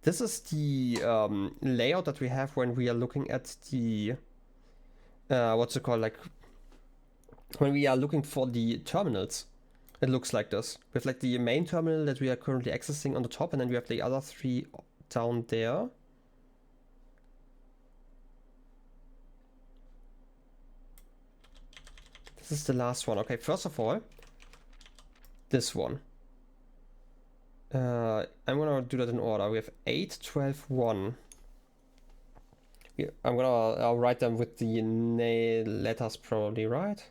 This is the layout that we have when we are looking at the what's it called, like when we are looking for the terminals. It looks like this. We have like the main terminal that we are currently accessing on the top, and then we have the other three down there. This is the last one. Okay, first of all, this one. I'm gonna do that in order. We have 8, 12, 1. I'll write them with the letters probably, right?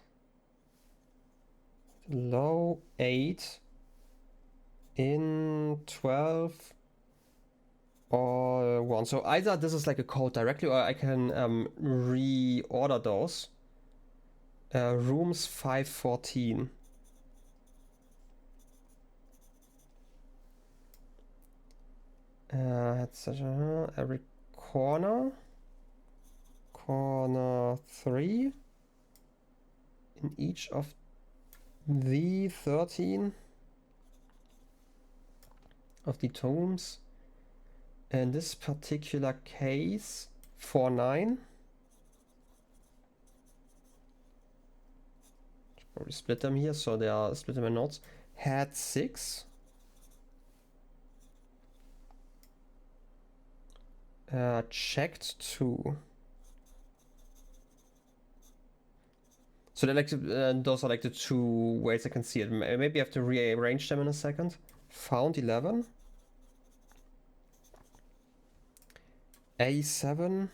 Low 8 in 12 or 1. So either this is like a code directly, or I can reorder those. Rooms 514. Every corner 3 in each of the 13 of the tomes. In this particular case, 4-9. Should probably split them here so they are split them in notes. Had 6. Checked 2. So they're like those are like the two ways I can see it. Maybe I have to rearrange them in a second. Found 11. A7,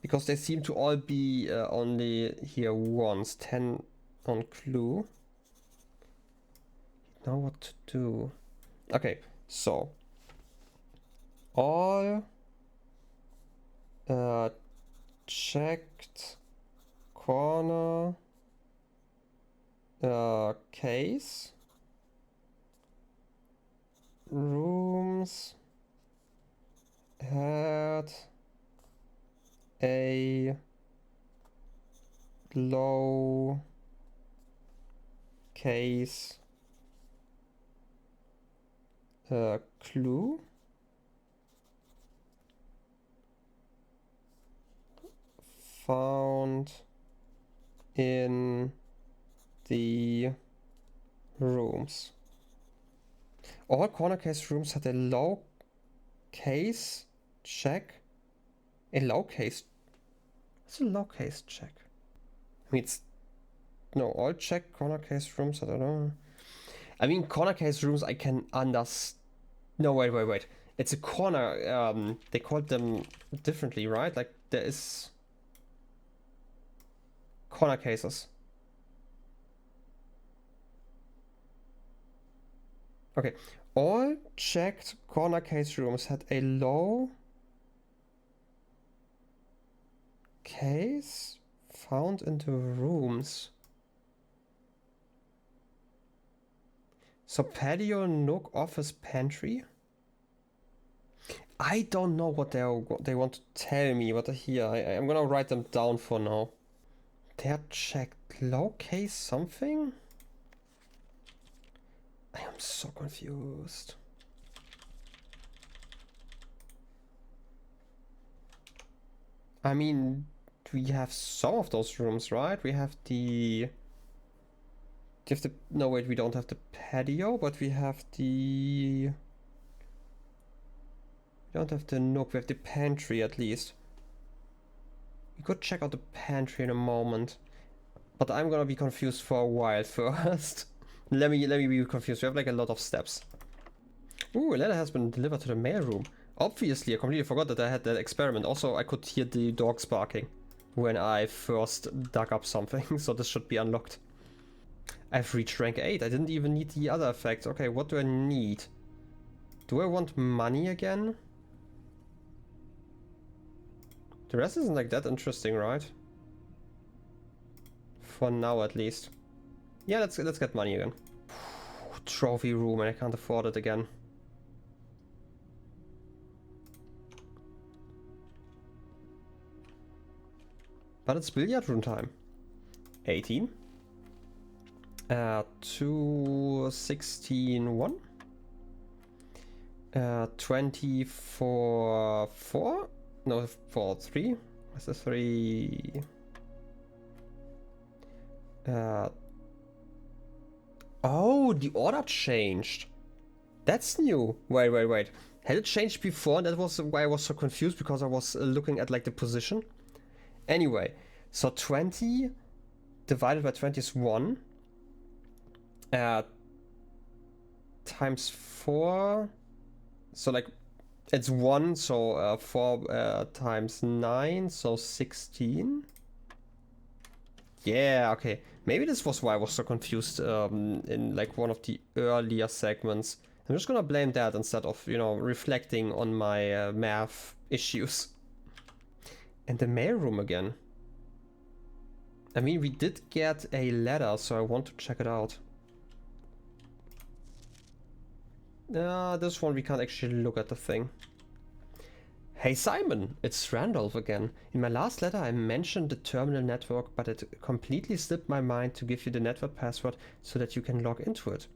because they seem to all be only here once. 10 on clue. You know what to do. Okay, so all checked corner case rooms had a low case clue. Found in the rooms. All corner case rooms had a low case check. A low case. What's a low case check? I mean, it's no, all check corner case rooms. I don't know. I mean, corner case rooms I can understand. No, wait. It's a corner. They called them differently, right? Like there is corner cases. Okay, all checked corner case rooms had a low case found in the rooms. So patio, nook, office, pantry. I don't know what they want to tell me, but here I'm gonna write them down for now. They're checked low case something. I am so confused. I mean, we have some of those rooms, right? We have the... No, wait, we don't have the patio, but we have the... We don't have the nook, we have the pantry at least. We could check out the pantry in a moment. But I'm gonna be confused for a while first. Let me be confused. We have like a lot of steps. Ooh, a letter has been delivered to the mailroom. Obviously, I completely forgot that I had that experiment. Also, I could hear the dogs barking when I first dug up something, so this should be unlocked. I've reached rank 8. I didn't even need the other effects. Okay, what do I need? Do I want money again? The rest isn't like that interesting, right? For now, at least. Yeah, let's get money again. Trophy room, and I can't afford it again. But it's billiard room time. 18. 2, 16, 1. 24, 4. No, 4, 3. What's the 3? Oh, the order changed. That's new. Wait. Had it changed before? That was why I was so confused, because I was looking at like the position. Anyway, so 20 divided by 20 is 1. Times 4. So like it's 1, so 4 times 9, so 16. Yeah, okay. Maybe this was why I was so confused in like one of the earlier segments. I'm just gonna blame that instead of, you know, reflecting on my math issues. And the mailroom again. I mean, we did get a letter, so I want to check it out. This one we can't actually look at the thing. Hey Simon, it's Randolph again. In my last letter I mentioned the terminal network, but it completely slipped my mind to give you the network password so that you can log into it.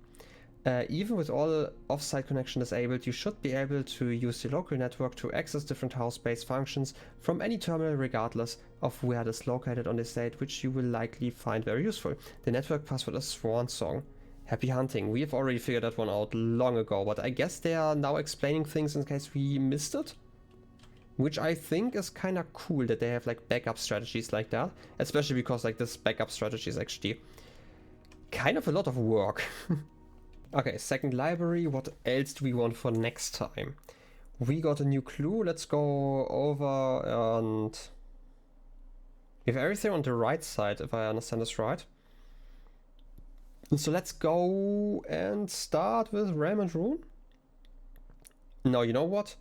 Even with all offsite connection disabled, you should be able to use the local network to access different house-based functions from any terminal regardless of where it is located on the state, which you will likely find very useful. The network password is Swan Song. Happy hunting. We have already figured that one out long ago, but I guess they are now explaining things in case we missed it. Which I think is kind of cool that they have like backup strategies like that. Especially because like this backup strategy is actually kind of a lot of work. Okay, second library. What else do we want for next time? We got a new clue. Let's go over and... We have everything on the right side, if I understand this right. So let's go and start with Realm and Rune. No, you know what?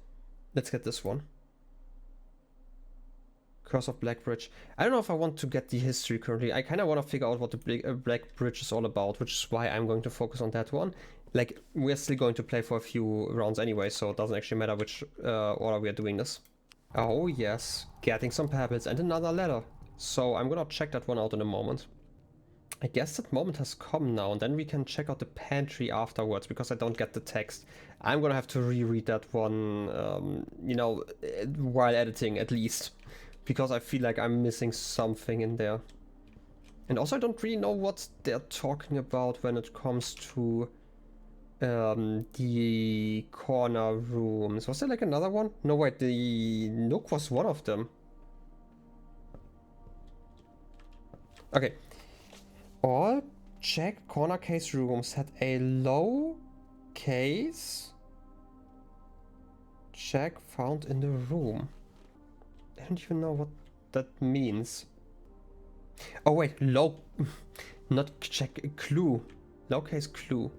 Let's get this one. Curse of Black Bridge. I don't know if I want to get the history currently. I kind of want to figure out what the Black Bridge is all about, which is why I'm going to focus on that one. Like, we're still going to play for a few rounds anyway, so it doesn't actually matter which order we are doing this. Oh yes, getting some pebbles and another letter. So I'm gonna check that one out in a moment. I guess that moment has come now, and then we can check out the pantry afterwards, because I don't get the text. I'm gonna have to reread that one, you know, while editing at least. Because I feel like I'm missing something in there. And also I don't really know what they're talking about when it comes to the corner rooms. Was there like another one? No, wait, the Nook was one of them. Okay. All checked corner case rooms had a low case check found in the room. I don't even know what that means. Oh wait, low, not check, clue. Low case clue.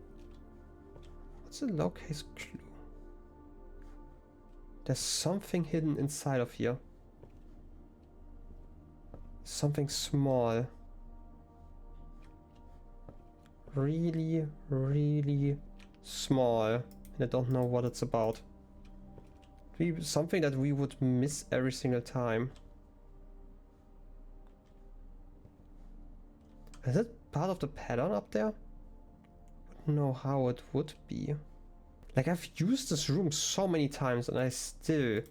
What's a low case clue? There's something hidden inside of here. Something small. Really, really small. And I don't know what it's about. Something that we would miss every single time. Is it part of the pattern up there? I don't know how it would be. Like, I've used this room so many times and I still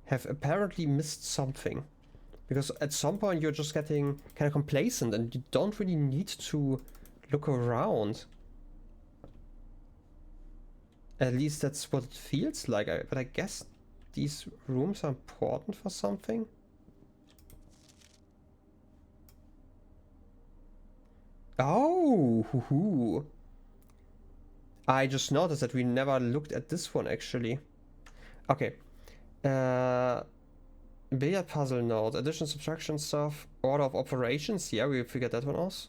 have apparently missed something. Because at some point you're just getting kind of complacent and you don't really need to look around. At least that's what it feels like. But I guess these rooms are important for something. Oh, hoo-hoo. I just noticed that we never looked at this one actually. Okay. Billiard puzzle node, addition, subtraction stuff, order of operations. Yeah, we figured that one out.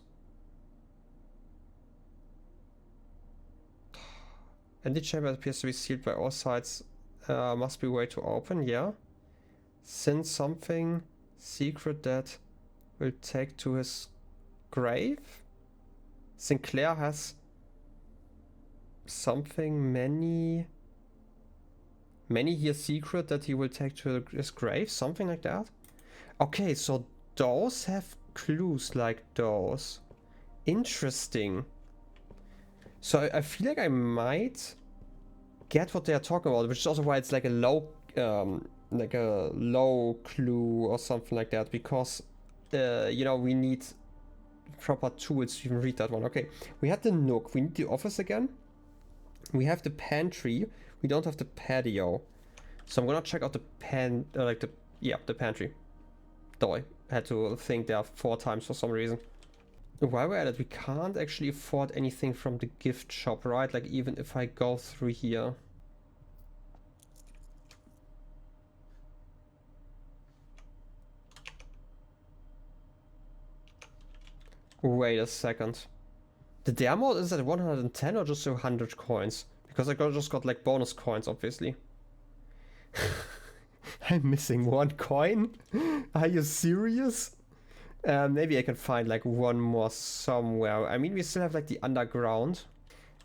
And the chamber appears to be sealed by all sides. Must be way to open, yeah. Since something secret that will take to his grave. Sinclair has something many years secret that he will take to his grave, something like that. Okay, so those have clues like those. Interesting. So I feel like I might get what they are talking about, which is also why it's like a low clue or something like that, because you know, we need proper tools to even read that one. Okay, we had the Nook, we need the office again. We have the pantry, we don't have the patio. So I'm gonna check out the the pantry. Though I had to think there 4 times for some reason. While we're at it, we can't actually afford anything from the gift shop, right? Like, even if I go through here. Wait a second. The demo is at 110 or just 100 coins? Because I just got like bonus coins, obviously. I'm missing 1 coin? Are you serious? Maybe I can find like one more somewhere. I mean, we still have like the underground.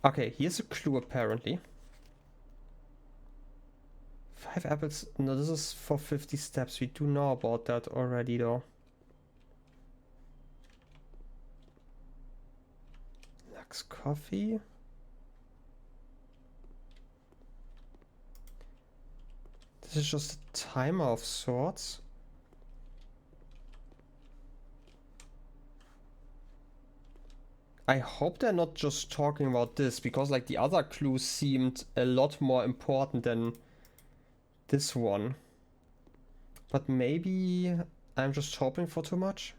Okay, here's a clue apparently. 5 apples. No, this is for 50 steps. We do know about that already though. Lux coffee. This is just a timer of sorts. I hope they're not just talking about this, because like the other clues seemed a lot more important than this one. But maybe I'm just hoping for too much.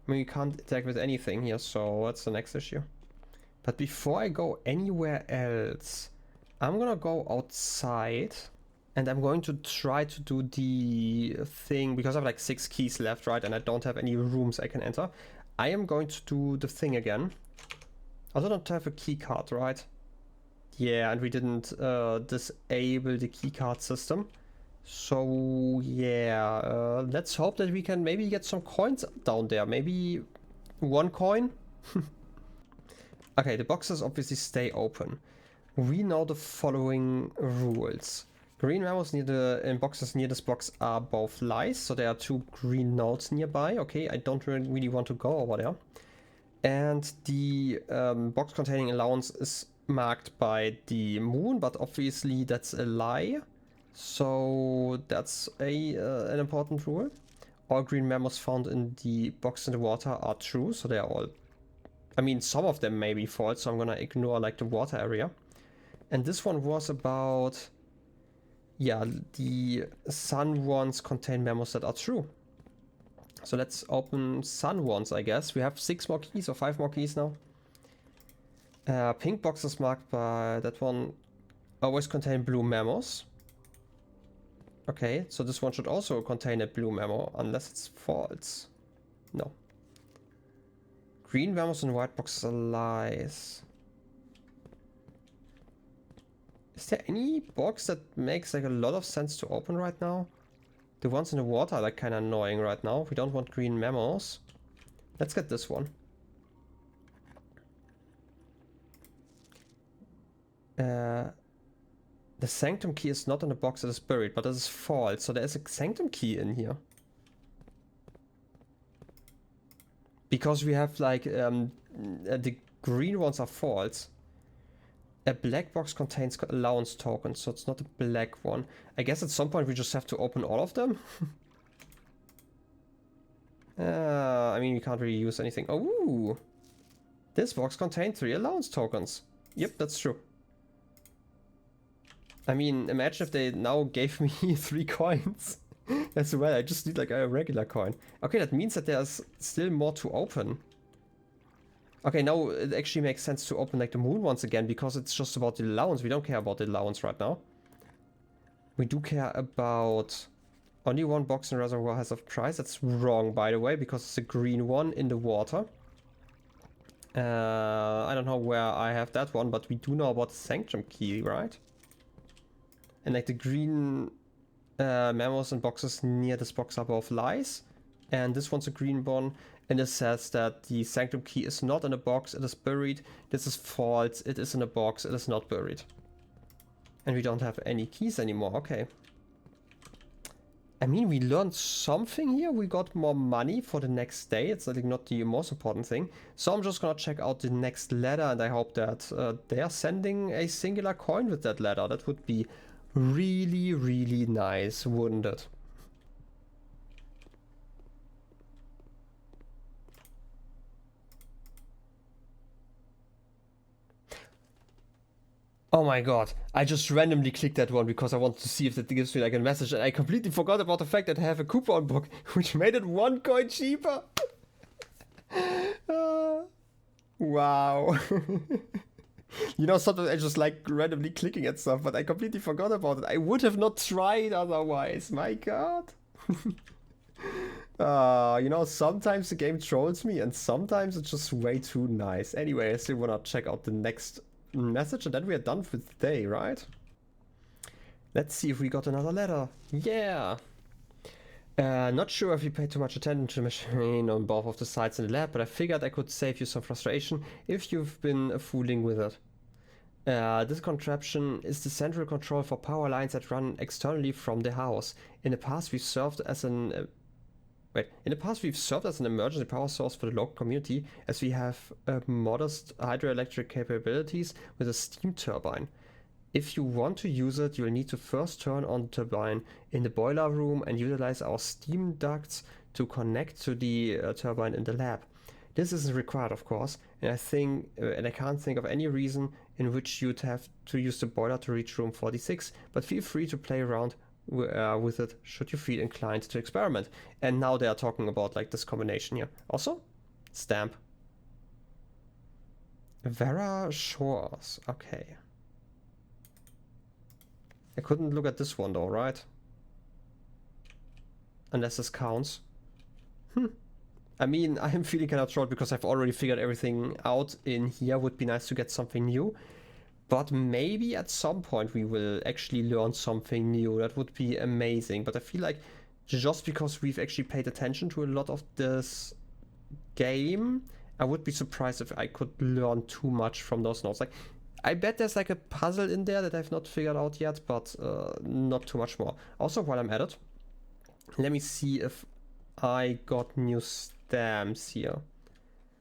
I mean, you can't attack with anything here, so that's the next issue. But before I go anywhere else, I'm gonna go outside. And I'm going to try to do the thing, because I have like 6 keys left, right? And I don't have any rooms I can enter. I am going to do the thing again. I don't have a key card, right? Yeah, and we didn't disable the key card system. So yeah, let's hope that we can maybe get some coins down there. Maybe 1 coin? Okay, the boxes obviously stay open. We know the following rules. Green memos in boxes near this box are both lies, so there are 2 green notes nearby. Okay, I don't really want to go over there. And the box containing allowance is marked by the moon, but obviously that's a lie. So that's an important rule. All green memos found in the box in the water are true, so they are all... I mean, some of them may be false, so I'm gonna ignore like the water area. And this one was about... Yeah, the sun ones contain memos that are true. So let's open sun ones, I guess. We have 6 more keys or 5 more keys now. Pink boxes marked by that one always contain blue memos. Okay, so this one should also contain a blue memo, unless it's false. No. Green memos and white boxes are lies. Is there any box that makes like a lot of sense to open right now? The ones in the water are like kind of annoying right now. We don't want green memos. Let's get this one. The sanctum key is not in the box, it is buried, but it is false. So there is a sanctum key in here. Because we have like, the green ones are false. A black box contains allowance tokens, so it's not a black one. I guess at some point we just have to open all of them. I mean, we can't really use anything. Oh, this box contained 3 allowance tokens. Yep, that's true. I mean, imagine if they now gave me 3 coins as well. I just need like a regular coin. Okay, that means that there's still more to open. Okay, now it actually makes sense to open like the moon ones again, because it's just about the allowance. We don't care about the allowance right now. We do care about only 1 box in reservoir has a price. That's wrong, by the way, because it's a green one in the water. I don't know where I have that one, but we do know about the sanctum key, right? And like the green memos and boxes near this box are both lies. And this one's a green one. And it says that the sanctum key is not in a box, it is buried. This is false, it is in a box, it is not buried. And we don't have any keys anymore, okay. I mean, we learned something here. We got more money for the next day. It's I think not the most important thing. So I'm just gonna check out the next ladder, and I hope that they are sending a singular coin with that ladder. That would be really, really nice, wouldn't it? Oh my god, I just randomly clicked that one because I wanted to see if it gives me like a message, and I completely forgot about the fact that I have a coupon book, which made it 1 coin cheaper. Wow. You know, sometimes I just like randomly clicking at stuff, but I completely forgot about it. I would have not tried otherwise, my god. You know, sometimes the game trolls me, and sometimes it's just way too nice. Anyway, I still wanna check out the next message, and then we are done for the day, right? Let's see if we got another letter. Yeah. Not sure if you paid too much attention to the machine on both of the sides in the lab, but I figured I could save you some frustration if you've been fooling with it. This contraption is the central control for power lines that run externally from the house. In the past, we've served as an emergency power source for the local community, as we have modest hydroelectric capabilities with a steam turbine. If you want to use it, you'll need to first turn on the turbine in the boiler room and utilize our steam ducts to connect to the turbine in the lab. This isn't required, of course, and I can't think of any reason in which you'd have to use the boiler to reach room 46, but feel free to play around with it should you feel inclined to experiment. And now they are talking about like this combination here. Also, stamp. Vera Shores, okay. I couldn't look at this one though, right? Unless this counts. I mean, I'm feeling kind of short because I've already figured everything out in here. Would be nice to get something new. But maybe at some point we will actually learn something new. That would be amazing. But I feel like just because we've actually paid attention to a lot of this game, I would be surprised if I could learn too much from those notes. Like, I bet there's like a puzzle in there that I've not figured out yet, but not too much more. Also, while I'm at it, let me see if I got new stamps here.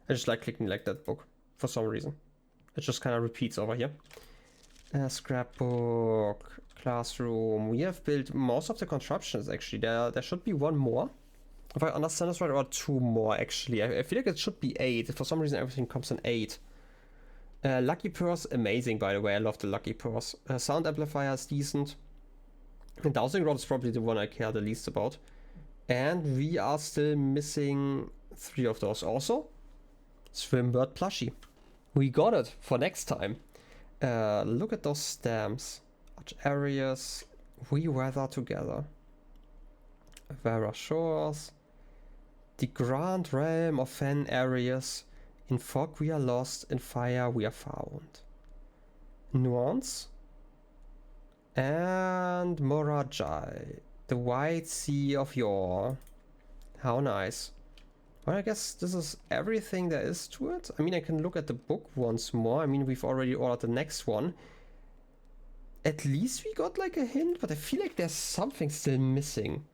I just like clicking like that book for some reason. It just kind of repeats over here. Scrapbook, classroom. We have built most of the constructions actually. There should be one more. If I understand this right, or two more actually. I feel like it should be 8. For some reason everything comes in 8. Lucky Purse, amazing by the way. I love the Lucky Purse. Sound amplifier is decent. And dowsing rod is probably the one I care the least about. And we are still missing 3 of those also. Swimbird plushie. We got it for next time. Look at those stamps. Arch areas. We weather together. Vera Shores. The grand realm of Fen areas. In fog we are lost, in fire we are found. Nuance. And Morajai. The white sea of yore. How nice. Well, I guess this is everything there is to it. I mean, I can look at the book once more. I mean, we've already ordered the next one. At least we got like a hint, but I feel like there's something still missing.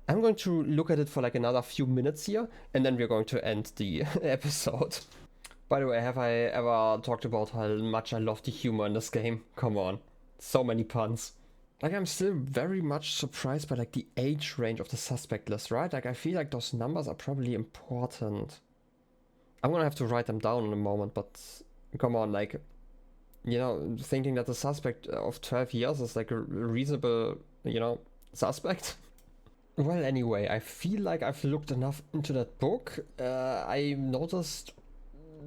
I'm going to look at it for like another few minutes here, and then we're going to end the episode. By the way, have I ever talked about how much I love the humor in this game? Come on. So many puns. Like, I'm still very much surprised by like the age range of the suspect list, right? Like, I feel like those numbers are probably important. I'm gonna have to write them down in a moment, but come on, like, you know, thinking that the suspect of 12 years is like a reasonable, you know, suspect. Well, anyway, I feel like I've looked enough into that book. I noticed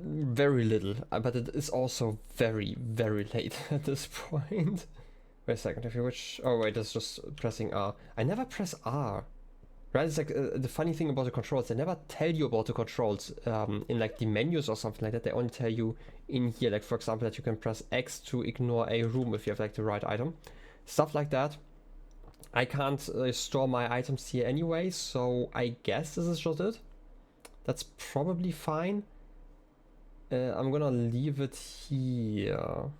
very little, but it is also very, very late at this point. Wait a second, if you which... Oh wait, that's just pressing R. I never press R. Right, it's like the funny thing about the controls, they never tell you about the controls in like the menus or something like that. They only tell you in here, like for example, that you can press X to ignore a room if you have like the right item. Stuff like that. I can't store my items here anyway, so I guess this is just it. That's probably fine. I'm gonna leave it here.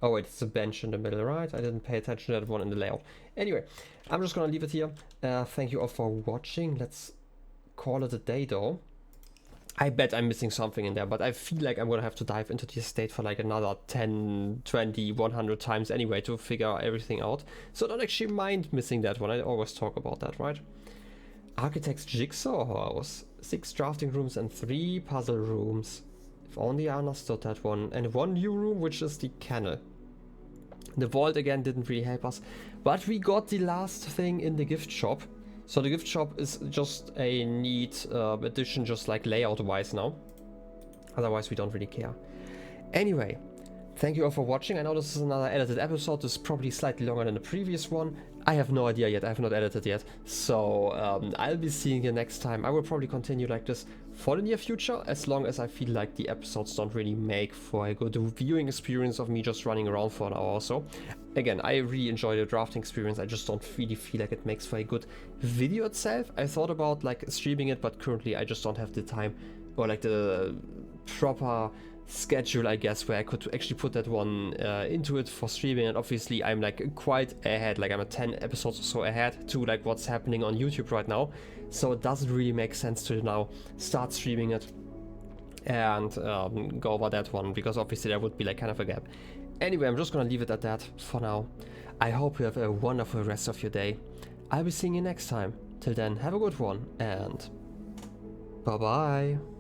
Oh wait, it's a bench in the middle, right? I didn't pay attention to that one in the layout. Anyway, I'm just gonna leave it here. Thank you all for watching. Let's call it a day though. I bet I'm missing something in there, but I feel like I'm gonna have to dive into the estate for like another 10, 20, 100 times anyway to figure everything out. So don't actually mind missing that one. I always talk about that, right? Architect's Jigsaw House. 6 drafting rooms and 3 puzzle rooms. If only I understood that one. And 1 new room, which is the kennel. The vault again didn't really help us. But we got the last thing in the gift shop. So the gift shop is just a neat addition, just like layout wise now. Otherwise we don't really care. Anyway, thank you all for watching. I know this is another edited episode. This is probably slightly longer than the previous one. I have no idea yet. I have not edited yet. So I'll be seeing you next time. I will probably continue like this for the near future, as long as I feel like the episodes don't really make for a good viewing experience of me just running around for an hour or so. Again, I really enjoy the drafting experience. I just don't really feel like it makes for a good video itself. I thought about like streaming it, but currently I just don't have the time or like the proper schedule, I guess, where I could actually put that one into it for streaming. And obviously I'm like quite ahead, like I'm at 10 episodes or so ahead to like what's happening on YouTube right now, so it doesn't really make sense to now start streaming it and go over that one, because obviously there would be like kind of a gap. Anyway, I'm just gonna leave it at that for now. I hope you have a wonderful rest of your day. I'll be seeing you next time. Till then, have a good one and bye bye.